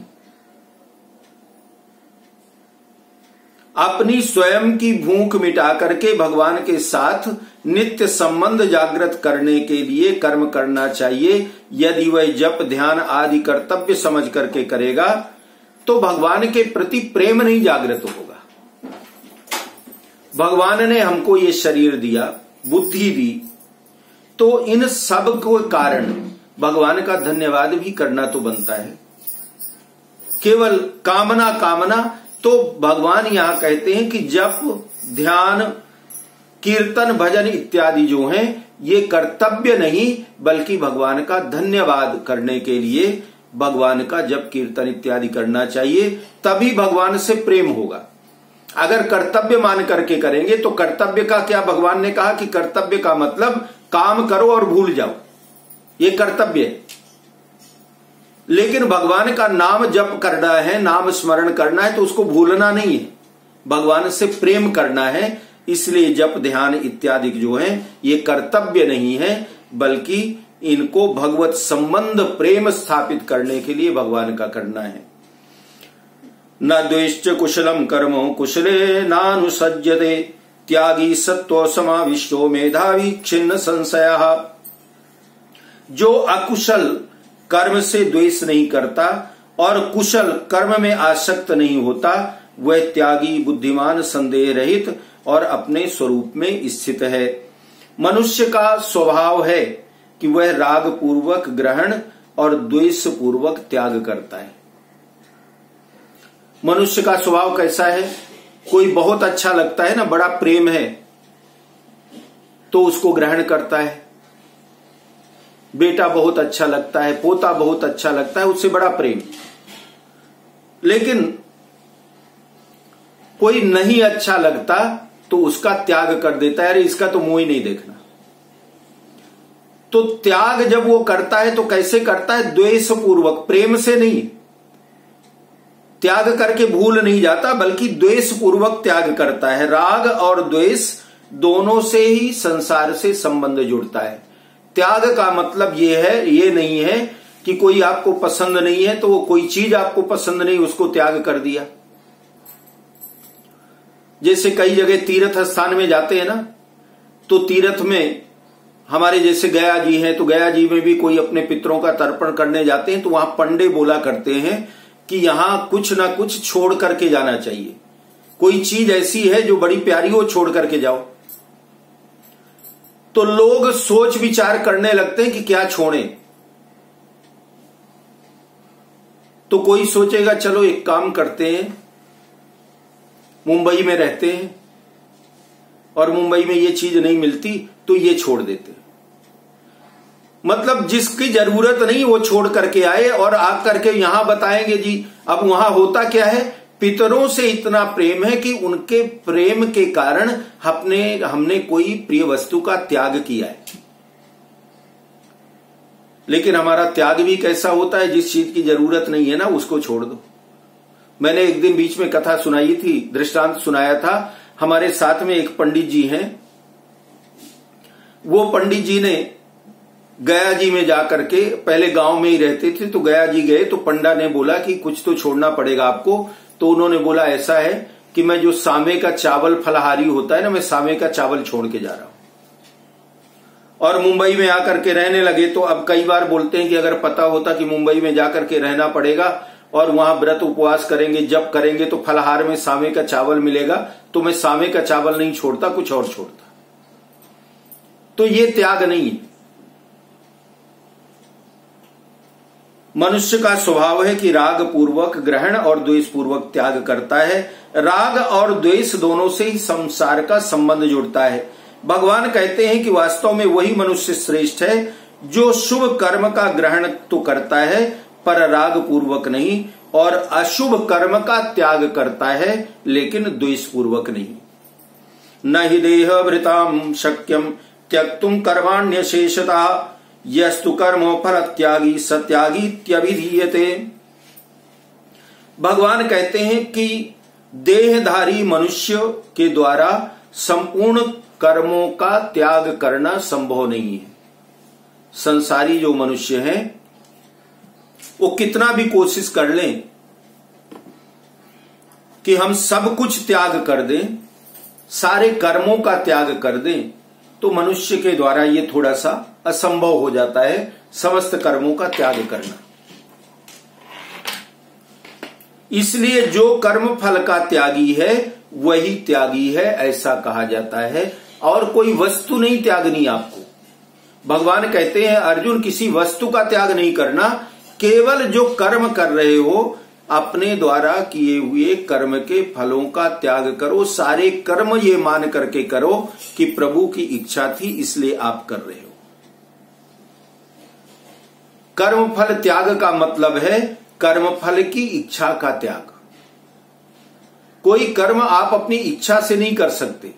अपनी स्वयं की भूख मिटा करके भगवान के साथ नित्य संबंध जागृत करने के लिए कर्म करना चाहिए। यदि वह जप ध्यान आदि कर्तव्य समझ करके करेगा तो भगवान के प्रति प्रेम नहीं जागृत होगा। भगवान ने हमको ये शरीर दिया, बुद्धि दी, तो इन सब को कारण भगवान का धन्यवाद भी करना तो बनता है। केवल कामना तो भगवान यहां कहते हैं कि जप, ध्यान, कीर्तन, भजन इत्यादि जो हैं ये कर्तव्य नहीं, बल्कि भगवान का धन्यवाद करने के लिए भगवान का जप कीर्तन इत्यादि करना चाहिए, तभी भगवान से प्रेम होगा। अगर कर्तव्य मान करके करेंगे तो कर्तव्य का क्या, भगवान ने कहा कि कर्तव्य का मतलब काम करो और भूल जाओ, ये कर्तव्य है। लेकिन भगवान का नाम जप करना है, नाम स्मरण करना है, तो उसको भूलना नहीं है, भगवान से प्रेम करना है। इसलिए जप ध्यान इत्यादि जो है ये कर्तव्य नहीं है, बल्कि इनको भगवत संबंध प्रेम स्थापित करने के लिए भगवान का करना है। न द्वेष्ट कुशलम कर्मो कुशले नानुसज्जते त्यागी सत्व समाविष्टो मेधावी छिन्न संशयः। जो अकुशल कर्म से द्वेष नहीं करता और कुशल कर्म में आसक्त नहीं होता, वह त्यागी, बुद्धिमान, संदेह रहित और अपने स्वरूप में स्थित है। मनुष्य का स्वभाव है कि वह राग पूर्वक ग्रहण और द्वेष पूर्वक त्याग करता है। मनुष्य का स्वभाव कैसा है? कोई बहुत अच्छा लगता है ना, बड़ा प्रेम है तो उसको ग्रहण करता है। बेटा बहुत अच्छा लगता है, पोता बहुत अच्छा लगता है, उससे बड़ा प्रेम। लेकिन कोई नहीं अच्छा लगता तो उसका त्याग कर देता है, अरे इसका तो मुंह ही नहीं देखना। तो त्याग जब वो करता है तो कैसे करता है? द्वेष पूर्वक, प्रेम से नहीं। त्याग करके भूल नहीं जाता, बल्कि द्वेष पूर्वक त्याग करता है। राग और द्वेष दोनों से ही संसार से संबंध जुड़ता है। त्याग का मतलब ये नहीं है कि कोई आपको पसंद नहीं है तो वो कोई चीज आपको पसंद नहीं उसको त्याग कर दिया। जैसे कई जगह तीर्थ स्थान में जाते हैं ना, तो तीर्थ में हमारे जैसे गया जी हैं, तो गया जी में भी कोई अपने पितरों का तर्पण करने जाते हैं तो वहां पंडे बोला करते हैं कि यहां कुछ ना कुछ छोड़ करके जाना चाहिए। कोई चीज ऐसी है जो बड़ी प्यारी हो, छोड़ करके जाओ। तो लोग सोच विचार करने लगते हैं कि क्या छोड़ें। तो कोई सोचेगा चलो एक काम करते हैं, मुंबई में रहते हैं और मुंबई में ये चीज नहीं मिलती तो ये छोड़ देते हैं। मतलब जिसकी जरूरत नहीं वो छोड़ करके आए और आप करके यहां बताएंगे जी। अब वहां होता क्या है? पितरों से इतना प्रेम है कि उनके प्रेम के कारण हमने कोई प्रिय वस्तु का त्याग किया है। लेकिन हमारा त्याग भी कैसा होता है? जिस चीज की जरूरत नहीं है ना उसको छोड़ दो। मैंने एक दिन बीच में कथा सुनाई थी, दृष्टांत सुनाया था। हमारे साथ में एक पंडित जी हैं, वो पंडित जी ने गया जी में जाकर के, पहले गांव में ही रहते थे, तो गया जी गए तो पंडा ने बोला कि कुछ तो छोड़ना पड़ेगा आपको। तो उन्होंने बोला ऐसा है कि मैं जो सामे का चावल फलाहारी होता है ना, मैं सामे का चावल छोड़ के जा रहा हूं। और मुंबई में आकर के रहने लगे। तो अब कई बार बोलते हैं कि अगर पता होता कि मुंबई में जाकर के रहना पड़ेगा और वहां व्रत उपवास करेंगे, जब करेंगे तो फलाहार में सामे का चावल मिलेगा, तो मैं सामे का चावल नहीं छोड़ता, कुछ और छोड़ता। तो ये त्याग नहीं है। मनुष्य का स्वभाव है कि राग पूर्वक ग्रहण और द्वेष पूर्वक त्याग करता है। राग और द्वेष दोनों से ही संसार का संबंध जुड़ता है। भगवान कहते हैं कि वास्तव में वही मनुष्य श्रेष्ठ है जो शुभ कर्म का ग्रहण तो करता है पर राग पूर्वक नहीं, और अशुभ कर्म का त्याग करता है लेकिन द्वेष पूर्वक नहीं। न हि देह भृताम शक्यम त्यक्तुम कर्माण्यशेषतः यस्तु कर्मो फल त्यागी सत्यागीत्यभिधीयते। भगवान कहते हैं कि देहधारी मनुष्य के द्वारा संपूर्ण कर्मों का त्याग करना संभव नहीं है। संसारी जो मनुष्य हैं वो कितना भी कोशिश कर लें कि हम सब कुछ त्याग कर दें, सारे कर्मों का त्याग कर दें, तो मनुष्य के द्वारा ये थोड़ा सा असंभव हो जाता है समस्त कर्मों का त्याग करना। इसलिए जो कर्म फल का त्यागी है वही त्यागी है, ऐसा कहा जाता है। और कोई वस्तु नहीं त्यागनी आपको। भगवान कहते हैं अर्जुन किसी वस्तु का त्याग नहीं करना, केवल जो कर्म कर रहे हो अपने द्वारा किए हुए कर्म के फलों का त्याग करो। सारे कर्म ये मान करके करो कि प्रभु की इच्छा थी इसलिए आप कर रहे हो। कर्म फल त्याग का मतलब है कर्म फल की इच्छा का त्याग। कोई कर्म आप अपनी इच्छा से नहीं कर सकते।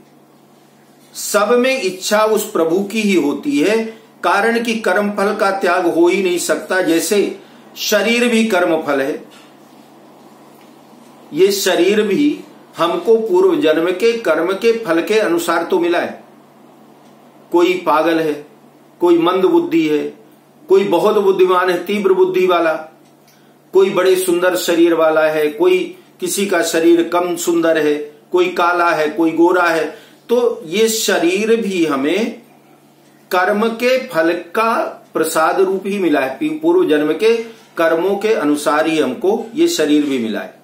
सब में इच्छा उस प्रभु की ही होती है, कारण कि कर्म फल का त्याग हो ही नहीं सकता। जैसे शरीर भी कर्म फल है, ये शरीर भी हमको पूर्व जन्म के कर्म के फल के अनुसार तो मिला है। कोई पागल है, कोई मंद बुद्धि है, कोई बहुत बुद्धिमान है, तीव्र बुद्धि वाला, कोई बड़े सुंदर शरीर वाला है, कोई किसी का शरीर कम सुंदर है, कोई काला है, कोई गोरा है। तो ये शरीर भी हमें कर्म के फल का प्रसाद रूप ही मिला है। पूर्व जन्म के कर्मों के अनुसार ही हमको ये शरीर भी मिला है।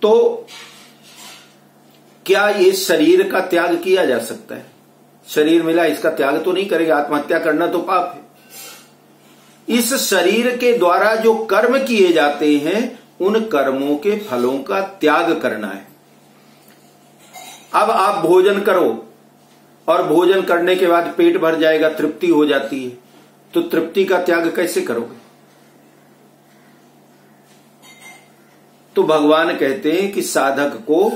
तो क्या ये शरीर का त्याग किया जा सकता है? शरीर मिला, इसका त्याग तो नहीं करेगा। आत्महत्या करना तो पाप है। इस शरीर के द्वारा जो कर्म किए जाते हैं उन कर्मों के फलों का त्याग करना है। अब आप भोजन करो और भोजन करने के बाद पेट भर जाएगा, तृप्ति हो जाती है, तो तृप्ति का त्याग कैसे करोगे? तो भगवान कहते हैं कि साधक को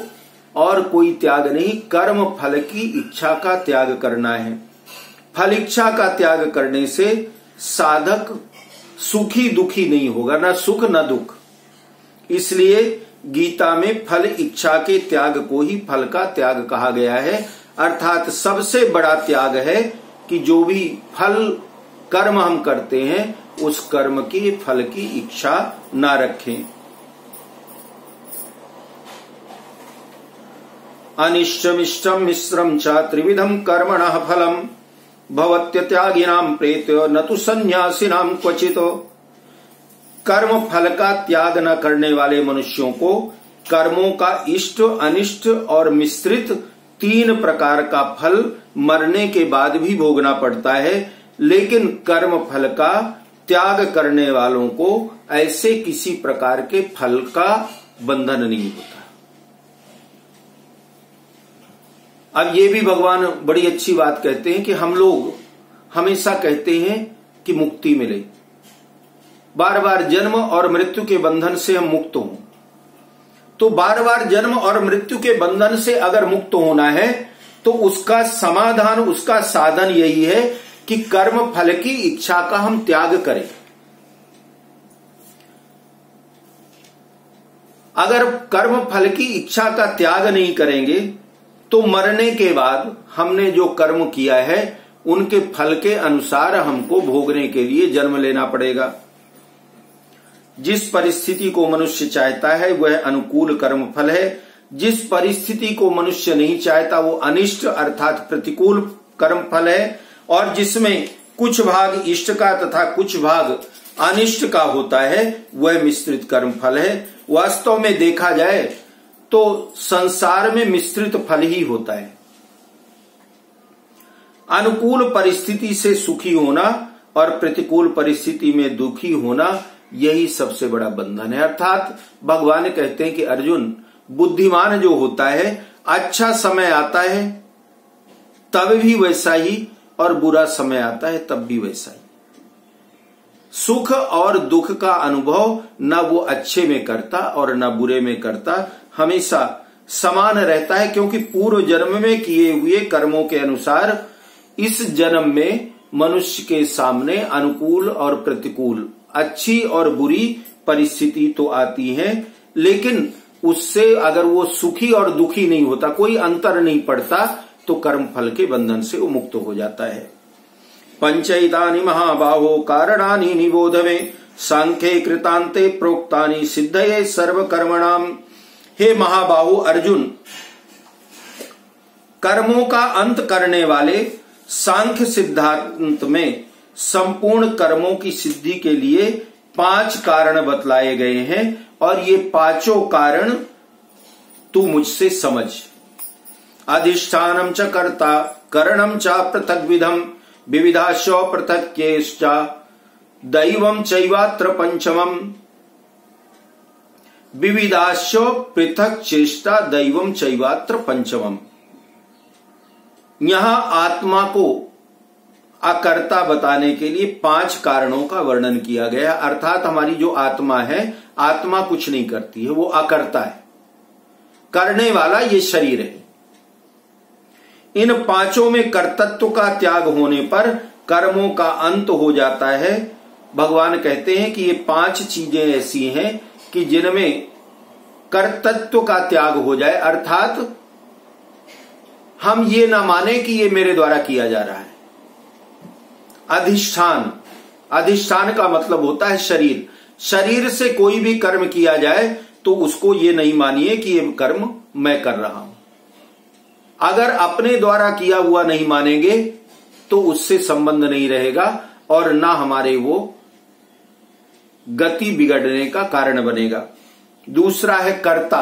और कोई त्याग नहीं, कर्म फल की इच्छा का त्याग करना है। फल इच्छा का त्याग करने से साधक सुखी दुखी नहीं होगा, ना सुख ना दुख। इसलिए गीता में फल इच्छा के त्याग को ही फल का त्याग कहा गया है। अर्थात सबसे बड़ा त्याग है कि जो भी फल कर्म हम करते हैं उस कर्म के फल की इच्छा ना रखें। अनिष्टमिष्टम मिश्रम च त्रिविधम कर्मणः फलम भवत्यत्यागिनां प्रेत्य न तु सन्यासिनां क्वचित्। कर्म फल का त्याग न करने वाले मनुष्यों को कर्मों का इष्ट, अनिष्ट और मिश्रित 3 प्रकार का फल मरने के बाद भी भोगना पड़ता है। लेकिन कर्म फल का त्याग करने वालों को ऐसे किसी प्रकार के फल का बंधन नहीं होता। अब ये भी भगवान बड़ी अच्छी बात कहते हैं कि हम लोग हमेशा कहते हैं कि मुक्ति मिले, बार बार जन्म और मृत्यु के बंधन से हम मुक्त हों। तो बार बार जन्म और मृत्यु के बंधन से अगर मुक्त होना है तो उसका समाधान, उसका साधन यही है कि कर्म फल की इच्छा का हम त्याग करें। अगर कर्म फल की इच्छा का त्याग नहीं करेंगे तो मरने के बाद हमने जो कर्म किया है उनके फल के अनुसार हमको भोगने के लिए जन्म लेना पड़ेगा। जिस परिस्थिति को मनुष्य चाहता है वह अनुकूल कर्म फल है, जिस परिस्थिति को मनुष्य नहीं चाहता वो अनिष्ट अर्थात प्रतिकूल कर्म फल है, और जिसमें कुछ भाग इष्ट का तथा कुछ भाग अनिष्ट का होता है वह मिश्रित कर्म फल है। वास्तव में देखा जाए तो संसार में मिश्रित फल ही होता है। अनुकूल परिस्थिति से सुखी होना और प्रतिकूल परिस्थिति में दुखी होना यही सबसे बड़ा बंधन है। अर्थात भगवान कहते हैं कि अर्जुन, बुद्धिमान जो होता है अच्छा समय आता है तब भी वैसा ही और बुरा समय आता है तब भी वैसा ही। सुख और दुख का अनुभव न वो अच्छे में करता और न बुरे में करता, हमेशा समान रहता है, क्योंकि पूर्व जन्म में किए हुए कर्मों के अनुसार इस जन्म में मनुष्य के सामने अनुकूल और प्रतिकूल, अच्छी और बुरी परिस्थिति तो आती है, लेकिन उससे अगर वो सुखी और दुखी नहीं होता, कोई अंतर नहीं पड़ता, तो कर्म फल के बंधन से वो मुक्त हो जाता है। पंचैतानि महाबाहो कारणानि निबोध मे, सांख्ये कृतान्ते प्रोक्तानि सिद्धये सर्व कर्मणाम। हे महाबाहो अर्जुन, कर्मों का अंत करने वाले सांख्य सिद्धांत में संपूर्ण कर्मों की सिद्धि के लिए 5 कारण बतलाए गए हैं, और ये 5 कारण तू मुझसे समझ। अधिष्ठानम च कर्ता करणम च पृथक विधम विविधाश्च पृथक्येश्च दैवम चैवात्र पंचमम। विविधाश्च पृथक चेष्टा दैवम चैवात्र पंचमम। यहां आत्मा को अकर्ता बताने के लिए 5 कारणों का वर्णन किया गया। अर्थात हमारी जो आत्मा है, आत्मा कुछ नहीं करती है, वो अकर्ता है। करने वाला ये शरीर है। इन पांचों में कर्तृत्व का त्याग होने पर कर्मों का अंत हो जाता है। भगवान कहते हैं कि ये पांच चीजें ऐसी हैं कि जिनमें कर्तृत्व का त्याग हो जाए, अर्थात हम ये ना माने कि ये मेरे द्वारा किया जा रहा है। अधिष्ठान, अधिष्ठान का मतलब होता है शरीर। शरीर से कोई भी कर्म किया जाए तो उसको ये नहीं मानिए कि ये कर्म मैं कर रहा हूं। अगर अपने द्वारा किया हुआ नहीं मानेंगे तो उससे संबंध नहीं रहेगा और ना हमारे वो गति बिगड़ने का कारण बनेगा। दूसरा है कर्ता।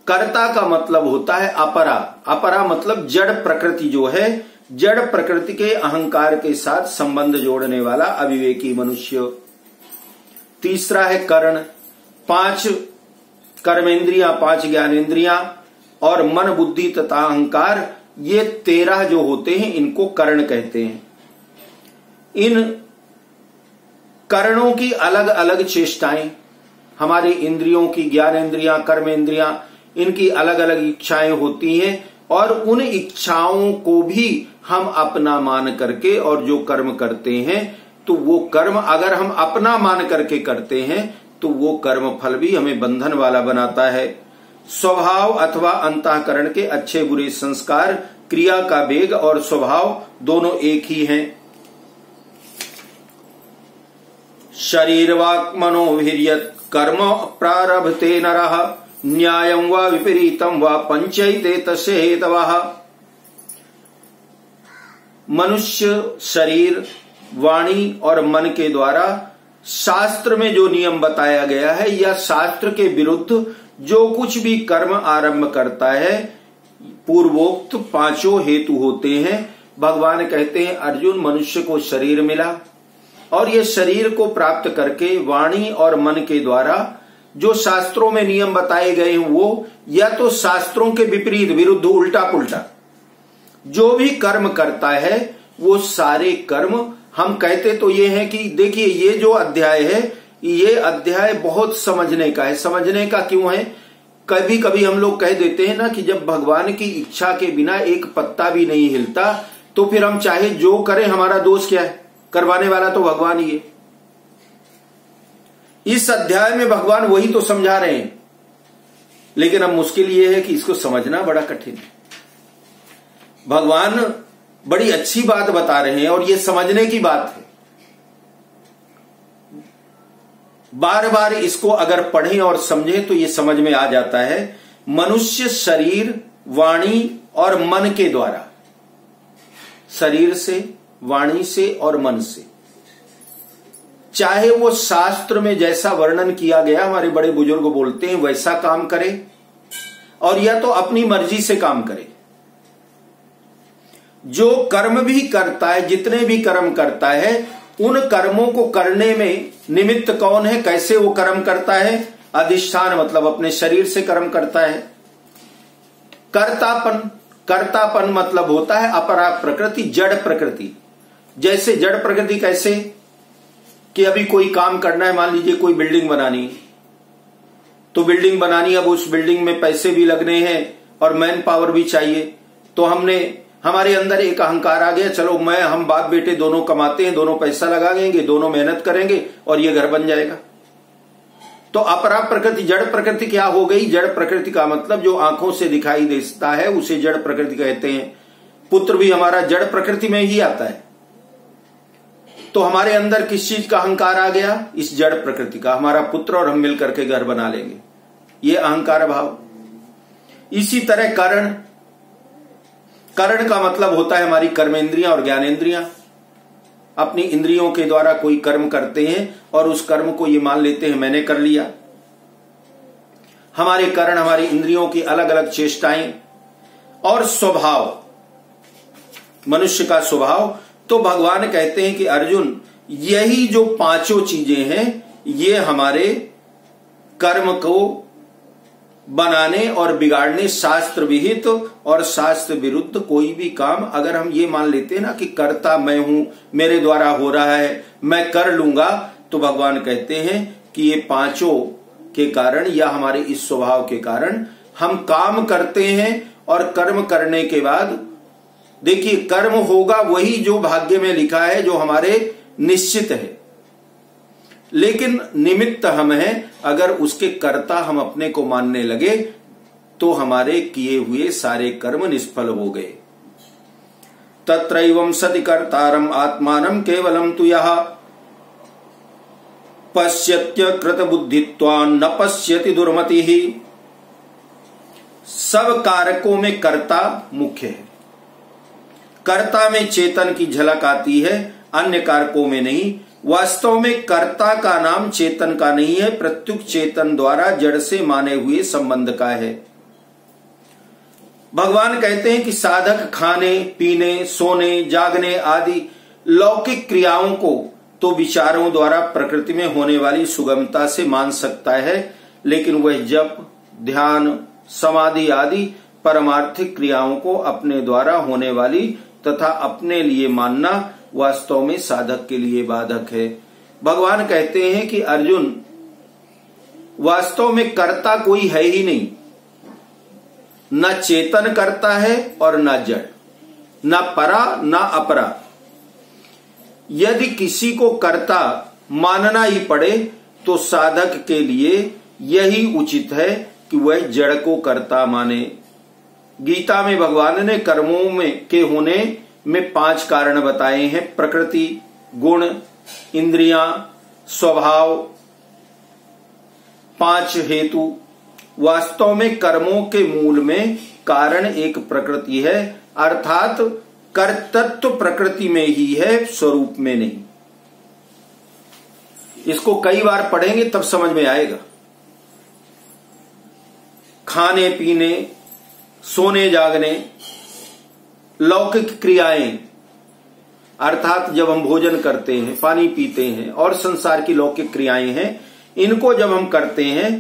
कर्ता का मतलब होता है अपरा। अपरा मतलब जड़ प्रकृति जो है, जड़ प्रकृति के अहंकार के साथ संबंध जोड़ने वाला अविवेकी मनुष्य। तीसरा है करण। 5 कर्मेंद्रियां, 5 ज्ञानेंद्रियां और मन, बुद्धि तथा अहंकार, ये 13 जो होते हैं इनको करण कहते हैं। इन करणों की अलग अलग चेष्टाएं, हमारे इंद्रियों की, ज्ञानेंद्रियां, कर्मेंद्रियां, इनकी अलग अलग इच्छाएं होती हैं और उन इच्छाओं को भी हम अपना मान करके और जो कर्म करते हैं तो वो कर्म अगर हम अपना मान करके करते हैं तो वो कर्म फल भी हमें बंधन वाला बनाता है। स्वभाव अथवा अंतःकरण के अच्छे बुरे संस्कार, क्रिया का वेग और स्वभाव दोनों एक ही हैं। शरीर वाक् मनोभिर्यत् कर्म प्रारभते नरः न्यायं वा विपरीतं वा पंचैते तस्य हेतवः। मनुष्य शरीर, वाणी और मन के द्वारा शास्त्र में जो नियम बताया गया है या शास्त्र के विरुद्ध जो कुछ भी कर्म आरंभ करता है, पूर्वोक्त 5 हेतु होते हैं। भगवान कहते हैं अर्जुन, मनुष्य को शरीर मिला और ये शरीर को प्राप्त करके वाणी और मन के द्वारा जो शास्त्रों में नियम बताए गए हैं वो या तो शास्त्रों के विपरीत, विरुद्ध, उल्टा पुल्टा जो भी कर्म करता है वो सारे कर्म, हम कहते तो ये हैं कि देखिए ये जो अध्याय है ये अध्याय बहुत समझने का है। समझने का क्यों है? कभी कभी हम लोग कह देते हैं ना कि जब भगवान की इच्छा के बिना एक पत्ता भी नहीं हिलता तो फिर हम चाहे जो करें हमारा दोष क्या है? करवाने वाला तो भगवान ही है। इस अध्याय में भगवान वही तो समझा रहे हैं, लेकिन अब मुश्किल यह है कि इसको समझना बड़ा कठिन है। भगवान बड़ी अच्छी बात बता रहे हैं और ये समझने की बात है। बार बार इसको अगर पढ़ें और समझें तो ये समझ में आ जाता है। मनुष्य शरीर, वाणी और मन के द्वारा, शरीर से, वाणी से और मन से, चाहे वो शास्त्र में जैसा वर्णन किया गया, हमारे बड़े बुजुर्ग बोलते हैं, वैसा काम करे और या तो अपनी मर्जी से काम करे। जो कर्म भी करता है, जितने भी कर्म करता है, उन कर्मों को करने में निमित्त कौन है? कैसे वो कर्म करता है? अधिष्ठान मतलब अपने शरीर से कर्म करता है। कर्तापन, कर्तापन मतलब होता है अपरा प्रकृति, जड़ प्रकृति। जैसे जड़ प्रकृति कैसे कि अभी कोई काम करना है, मान लीजिए कोई बिल्डिंग बनानी, तो बिल्डिंग बनानी, अब उस बिल्डिंग में पैसे भी लगने हैं और मैन पावर भी चाहिए। तो हमारे अंदर एक अहंकार आ गया, चलो हम बाप बेटे दोनों कमाते हैं, दोनों पैसा लगाएंगे, दोनों मेहनत करेंगे और ये घर बन जाएगा। तो अपरा प्रकृति, जड़ प्रकृति क्या हो गई? जड़ प्रकृति का मतलब जो आंखों से दिखाई देता है उसे जड़ प्रकृति कहते हैं। पुत्र भी हमारा जड़ प्रकृति में ही आता है। तो हमारे अंदर किस चीज का अहंकार आ गया? इस जड़ प्रकृति का, हमारा पुत्र और हम मिलकर के घर बना लेंगे, ये अहंकार भाव। इसी तरह करण, करण का मतलब होता है हमारी कर्मेंद्रियां और ज्ञानेंद्रियां। अपनी इंद्रियों के द्वारा कोई कर्म करते हैं और उस कर्म को ये मान लेते हैं मैंने कर लिया। हमारे करण, हमारी इंद्रियों की अलग अलग चेष्टाएं और स्वभाव, मनुष्य का स्वभाव। तो भगवान कहते हैं कि अर्जुन, यही जो 5 चीजें हैं ये हमारे कर्म को बनाने और बिगाड़ने, शास्त्र विहित और शास्त्र विरुद्ध कोई भी काम अगर हम ये मान लेते हैं ना कि कर्ता मैं हूं, मेरे द्वारा हो रहा है, मैं कर लूंगा, तो भगवान कहते हैं कि ये 5 के कारण या हमारे इस स्वभाव के कारण हम काम करते हैं और कर्म करने के बाद देखिए कर्म होगा वही जो भाग्य में लिखा है, जो हमारे निश्चित है, लेकिन निमित्त हम हैं। अगर उसके कर्ता हम अपने को मानने लगे तो हमारे किए हुए सारे कर्म निष्फल हो गए। तत्रैवं सति कर्तारम आत्मानं केवलम तु यः पश्यत्य कृत बुद्धित्वान् न पश्यति दुर्मतिः। सब कारकों में कर्ता मुख्य है। कर्ता में चेतन की झलक आती है, अन्य कारकों में नहीं। वास्तव में कर्ता का नाम चेतन का नहीं है, प्रत्युत चेतन द्वारा जड़ से माने हुए संबंध का है। भगवान कहते हैं कि साधक खाने पीने सोने जागने आदि लौकिक क्रियाओं को तो विचारों द्वारा प्रकृति में होने वाली सुगमता से मान सकता है, लेकिन वह जप ध्यान समाधि आदि परमार्थिक क्रियाओं को अपने द्वारा होने वाली तथा अपने लिए मानना वास्तव में साधक के लिए बाधक है। भगवान कहते हैं कि अर्जुन, वास्तव में कर्ता कोई है ही नहीं, न चेतन करता है और न जड़, न परा न अपरा। यदि किसी को कर्ता मानना ही पड़े तो साधक के लिए यही उचित है कि वह जड़ को कर्ता माने। गीता में भगवान ने कर्मों में के होने में 5 कारण बताए हैं: प्रकृति, गुण, इंद्रियां, स्वभाव, 5 हेतु। वास्तव में कर्मों के मूल में कारण एक प्रकृति है, अर्थात कर्तृत्व प्रकृति में ही है, स्वरूप में नहीं। इसको कई बार पढ़ेंगे तब समझ में आएगा। खाने पीने सोने जागने लौकिक क्रियाएं, अर्थात जब हम भोजन करते हैं पानी पीते हैं और संसार की लौकिक क्रियाएं हैं, इनको जब हम करते हैं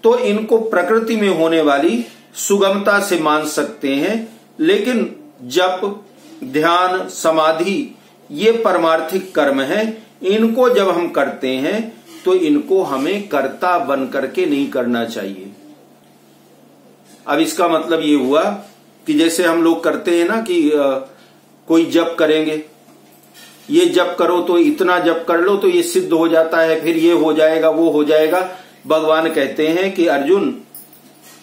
तो इनको प्रकृति में होने वाली सुगमता से मान सकते हैं, लेकिन जप ध्यान समाधि ये परमार्थिक कर्म हैं, इनको जब हम करते हैं तो इनको हमें कर्ता बन करके नहीं करना चाहिए। अब इसका मतलब ये हुआ कि जैसे हम लोग करते हैं ना कि कोई जप करेंगे, ये जप करो तो इतना जप कर लो तो ये सिद्ध हो जाता है, फिर ये हो जाएगा वो हो जाएगा। भगवान कहते हैं कि अर्जुन,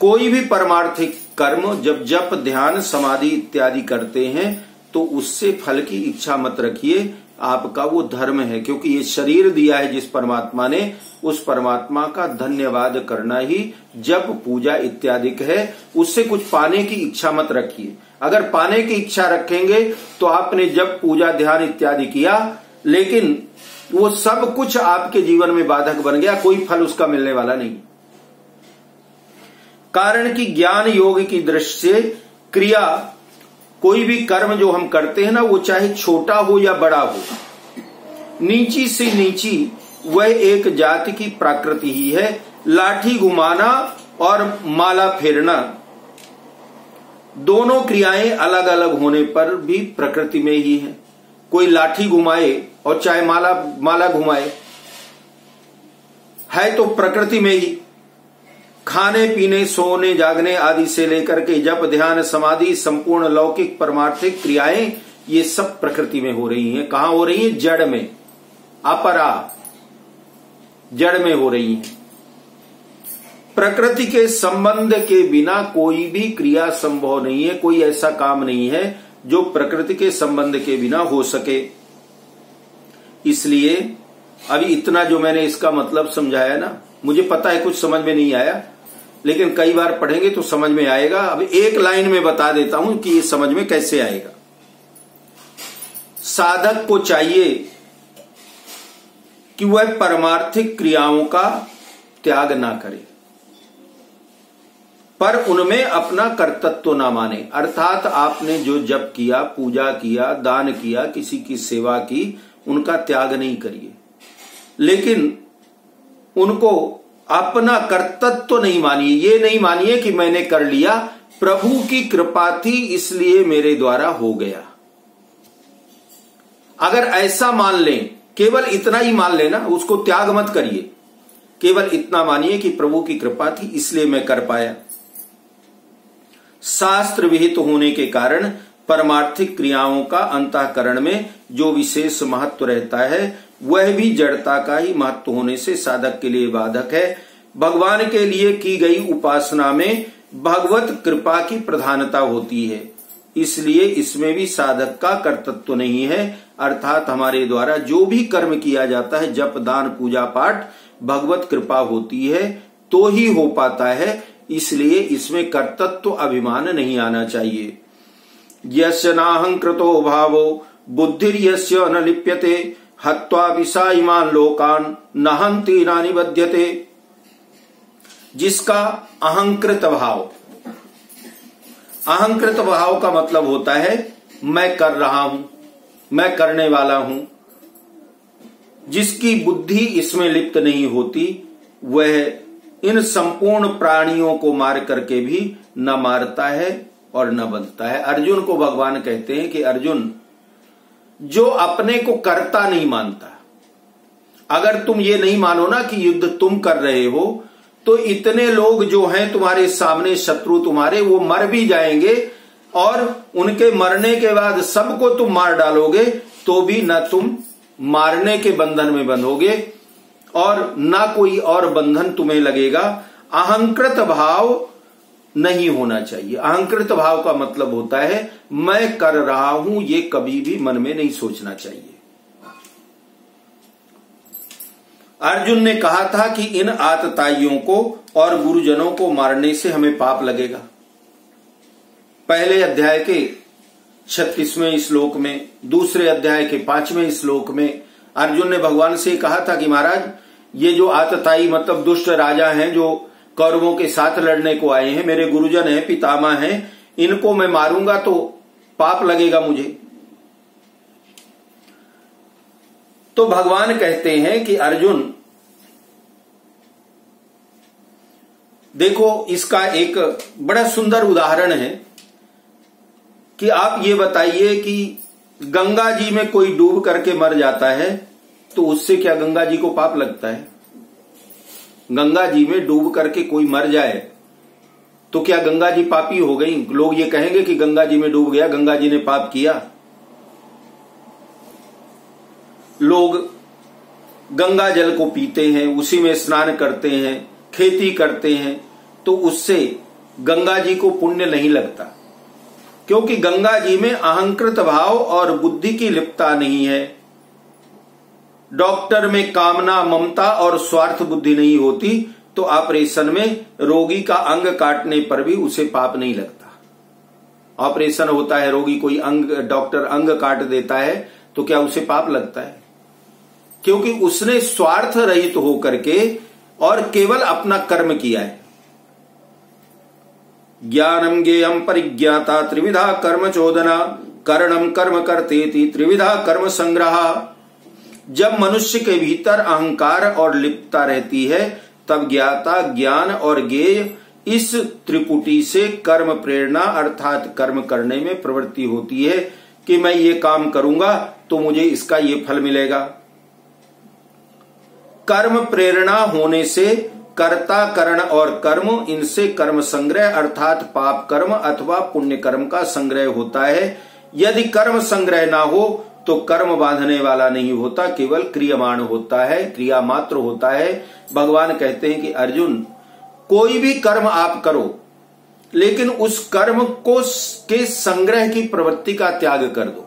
कोई भी परमार्थिक कर्म जब जप ध्यान समाधि इत्यादि करते हैं तो उससे फल की इच्छा मत रखिए, आपका वो धर्म है। क्योंकि ये शरीर दिया है जिस परमात्मा ने, उस परमात्मा का धन्यवाद करना ही जप पूजा इत्यादि है। उससे कुछ पाने की इच्छा मत रखिए। अगर पाने की इच्छा रखेंगे तो आपने जप पूजा ध्यान इत्यादि किया, लेकिन वो सब कुछ आपके जीवन में बाधक बन गया, कोई फल उसका मिलने वाला नहीं। कारण कि ज्ञान योग की दृष्टि से क्रिया, कोई भी कर्म जो हम करते हैं ना, वो चाहे छोटा हो या बड़ा हो, नीची से नीची वह एक जाति की प्रकृति ही है। लाठी घुमाना और माला फेरना दोनों क्रियाएं अलग अलग होने पर भी प्रकृति में ही है। कोई लाठी घुमाए और चाहे माला घुमाए, है तो प्रकृति में ही। खाने पीने सोने जागने आदि से लेकर के जप ध्यान समाधि संपूर्ण लौकिक परमार्थिक क्रियाएं, ये सब प्रकृति में हो रही हैं। कहां हो रही हैं? जड़ में, अपरा जड़ में हो रही हैं। प्रकृति के संबंध के बिना कोई भी क्रिया संभव नहीं है, कोई ऐसा काम नहीं है जो प्रकृति के संबंध के बिना हो सके। इसलिए अभी इतना जो मैंने इसका मतलब समझाया ना, मुझे पता है कुछ समझ में नहीं आया, लेकिन कई बार पढ़ेंगे तो समझ में आएगा। अब एक लाइन में बता देता हूं कि ये समझ में कैसे आएगा। साधक को चाहिए कि वह परमार्थिक क्रियाओं का त्याग ना करे, पर उनमें अपना कर्तृत्व ना माने। अर्थात आपने जो जप किया, पूजा किया, दान किया, किसी की सेवा की, उनका त्याग नहीं करिए, लेकिन उनको अपना कर्तृत्व नहीं मानिए। ये नहीं मानिए कि मैंने कर लिया, प्रभु की कृपा थी इसलिए मेरे द्वारा हो गया। अगर ऐसा मान लें, केवल इतना ही मान लेना, उसको त्याग मत करिए। केवल इतना मानिए कि प्रभु की कृपा थी इसलिए मैं कर पाया। शास्त्र विहित होने के कारण परमार्थिक क्रियाओं का अंतःकरण में जो विशेष महत्व रहता है वह भी जड़ता का ही महत्व होने से साधक के लिए बाधक है। भगवान के लिए की गई उपासना में भगवत कृपा की प्रधानता होती है, इसलिए इसमें भी साधक का कर्तृत्व नहीं है। अर्थात हमारे द्वारा जो भी कर्म किया जाता है, जप दान पूजा पाठ, भगवत कृपा होती है तो ही हो पाता है, इसलिए इसमें कर्तृत्व अभिमान नहीं आना चाहिए। यस्य नाहंकृतो भावो बुद्धिर्यस्य न लिप्यते हत्वा विषा इमान लोकान नहंति न निबध्यते। जिसका अहंकृत भाव, अहंकृत भाव का मतलब होता है मैं कर रहा हूं, मैं करने वाला हूं, जिसकी बुद्धि इसमें लिप्त नहीं होती वह इन संपूर्ण प्राणियों को मार करके भी न मारता है और न बंधता है। अर्जुन को भगवान कहते हैं कि अर्जुन, जो अपने को कर्ता नहीं मानता, अगर तुम ये नहीं मानो ना कि युद्ध तुम कर रहे हो, तो इतने लोग जो हैं तुम्हारे सामने शत्रु तुम्हारे, वो मर भी जाएंगे और उनके मरने के बाद सबको तुम मार डालोगे तो भी न तुम मारने के बंधन में बंधोगे और ना कोई और बंधन तुम्हें लगेगा। अहंकृत भाव नहीं होना चाहिए। अहंकृत भाव का मतलब होता है मैं कर रहा हूं, ये कभी भी मन में नहीं सोचना चाहिए। अर्जुन ने कहा था कि इन आतताइयों को और गुरुजनों को मारने से हमें पाप लगेगा। पहले अध्याय के 36वें श्लोक में, दूसरे अध्याय के 5वें श्लोक में अर्जुन ने भगवान से कहा था कि महाराज, ये जो आतताई मतलब दुष्ट राजा हैं जो कौरवों के साथ लड़ने को आए हैं, मेरे गुरुजन हैं, पितामह हैं, इनको मैं मारूंगा तो पाप लगेगा मुझे। तो भगवान कहते हैं कि अर्जुन देखो, इसका एक बड़ा सुंदर उदाहरण है कि आप ये बताइए कि गंगा जी में कोई डूब करके मर जाता है तो उससे क्या गंगा जी को पाप लगता है? गंगा जी में डूब करके कोई मर जाए तो क्या गंगा जी पापी हो गई? लोग ये कहेंगे कि गंगा जी में डूब गया, गंगा जी ने पाप किया। लोग गंगा जल को पीते हैं, उसी में स्नान करते हैं, खेती करते हैं, तो उससे गंगा जी को पुण्य नहीं लगता, क्योंकि गंगा जी में अहंकृत भाव और बुद्धि की लिप्तता नहीं है। डॉक्टर में कामना, ममता और स्वार्थ बुद्धि नहीं होती तो ऑपरेशन में रोगी का अंग काटने पर भी उसे पाप नहीं लगता। ऑपरेशन होता है, रोगी कोई अंग, डॉक्टर अंग काट देता है तो क्या उसे पाप लगता है? क्योंकि उसने स्वार्थ रहित होकर के और केवल अपना कर्म किया है। ज्ञानम ज्ञेयम परिज्ञाता त्रिविधा कर्म चोदना करणम कर्म करतेति त्रिविधा कर्म संग्रह। जब मनुष्य के भीतर अहंकार और लिप्तता रहती है तब ज्ञाता, ज्ञान और ज्ञेय इस त्रिपुटी से कर्म प्रेरणा अर्थात कर्म करने में प्रवृत्ति होती है कि मैं ये काम करूंगा तो मुझे इसका ये फल मिलेगा। कर्म प्रेरणा होने से कर्ता, करण और कर्म, इनसे कर्म संग्रह अर्थात पाप कर्म अथवा पुण्य कर्म का संग्रह होता है। यदि कर्म संग्रह ना हो तो कर्म बांधने वाला नहीं होता, केवल क्रियमाण होता है, क्रिया मात्र होता है। भगवान कहते हैं कि अर्जुन, कोई भी कर्म आप करो लेकिन उस कर्म को के संग्रह की प्रवृत्ति का त्याग कर दो।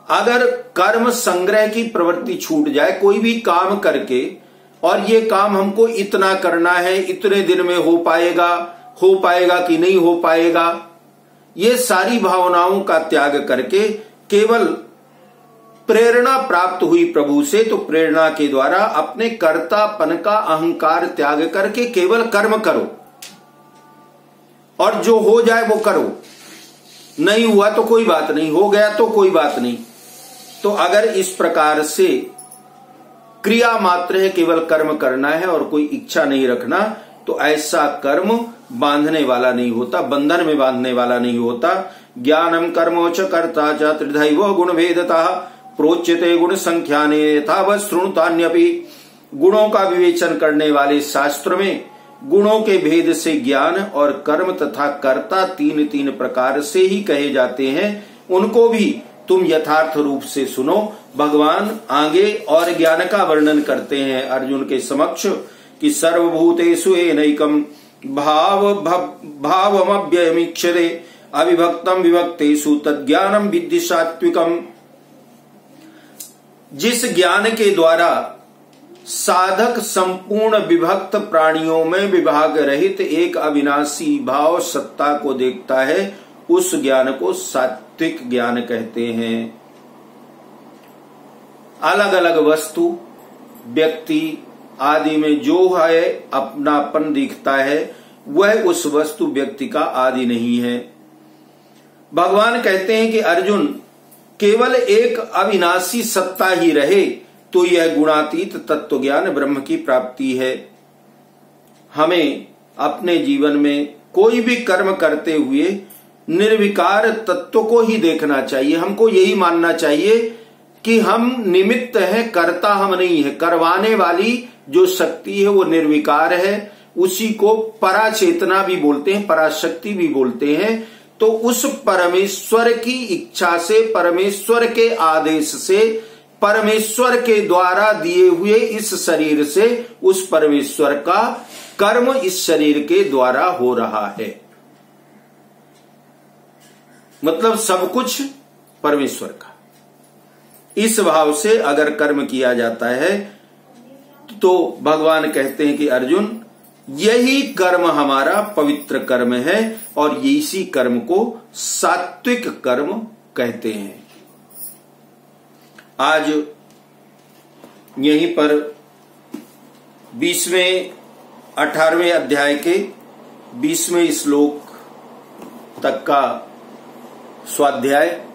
अगर कर्म संग्रह की प्रवृत्ति छूट जाए कोई भी काम करके, और ये काम हमको इतना करना है, इतने दिन में हो पाएगा कि नहीं हो पाएगा, ये सारी भावनाओं का त्याग करके केवल प्रेरणा प्राप्त हुई प्रभु से, तो प्रेरणा के द्वारा अपने कर्तापन का अहंकार त्याग करके केवल कर्म करो और जो हो जाए वो करो। नहीं हुआ तो कोई बात नहीं, हो गया तो कोई बात नहीं। तो अगर इस प्रकार से क्रिया मात्र है, केवल कर्म करना है और कोई इच्छा नहीं रखना, तो ऐसा कर्म बांधने वाला नहीं होता, बंधन में बांधने वाला नहीं होता। ज्ञानम कर्मो च कर्ता च त्रिधैव गुण भेदतः प्रोच्यते गुण संख्याने यथावत् शृणुतान्यपि गुणों का विवेचन करने वाले शास्त्र में गुणों के भेद से ज्ञान और कर्म तथा कर्ता तीन तीन प्रकार से ही कहे जाते हैं, उनको भी तुम यथार्थ रूप से सुनो। भगवान आगे और ज्ञान का वर्णन करते हैं अर्जुन के समक्ष कि सर्वभूतेषु एनैकं भावमव्ययमीक्षते अविभक्तं विभक्तेषु तज्ज्ञानं विद्धि सात्विकम्। जिस ज्ञान के द्वारा साधक संपूर्ण विभक्त प्राणियों में विभाग रहित एक अविनाशी भाव सत्ता को देखता है, उस ज्ञान को सात्विक ज्ञान कहते हैं। अलग अलग वस्तु, व्यक्ति आदि में जो है अपनापन दिखता है, वह उस वस्तु व्यक्ति का आदि नहीं है। भगवान कहते हैं कि अर्जुन, केवल एक अविनाशी सत्ता ही रहे तो यह गुणातीत तत्व ज्ञान ब्रह्म की प्राप्ति है। हमें अपने जीवन में कोई भी कर्म करते हुए निर्विकार तत्व को ही देखना चाहिए। हमको यही मानना चाहिए कि हम निमित्त हैं, कर्ता हम नहीं है। करवाने वाली जो शक्ति है वो निर्विकार है, उसी को पराचेतना भी बोलते हैं, पराशक्ति भी बोलते हैं। तो उस परमेश्वर की इच्छा से, परमेश्वर के आदेश से, परमेश्वर के द्वारा दिए हुए इस शरीर से उस परमेश्वर का कर्म इस शरीर के द्वारा हो रहा है। मतलब सब कुछ परमेश्वर का। इस भाव से अगर कर्म किया जाता है तो भगवान कहते हैं कि अर्जुन, यही कर्म हमारा पवित्र कर्म है और इसी कर्म को सात्विक कर्म कहते हैं। आज यहीं पर 18वें अध्याय के 20वें श्लोक तक का स्वाध्याय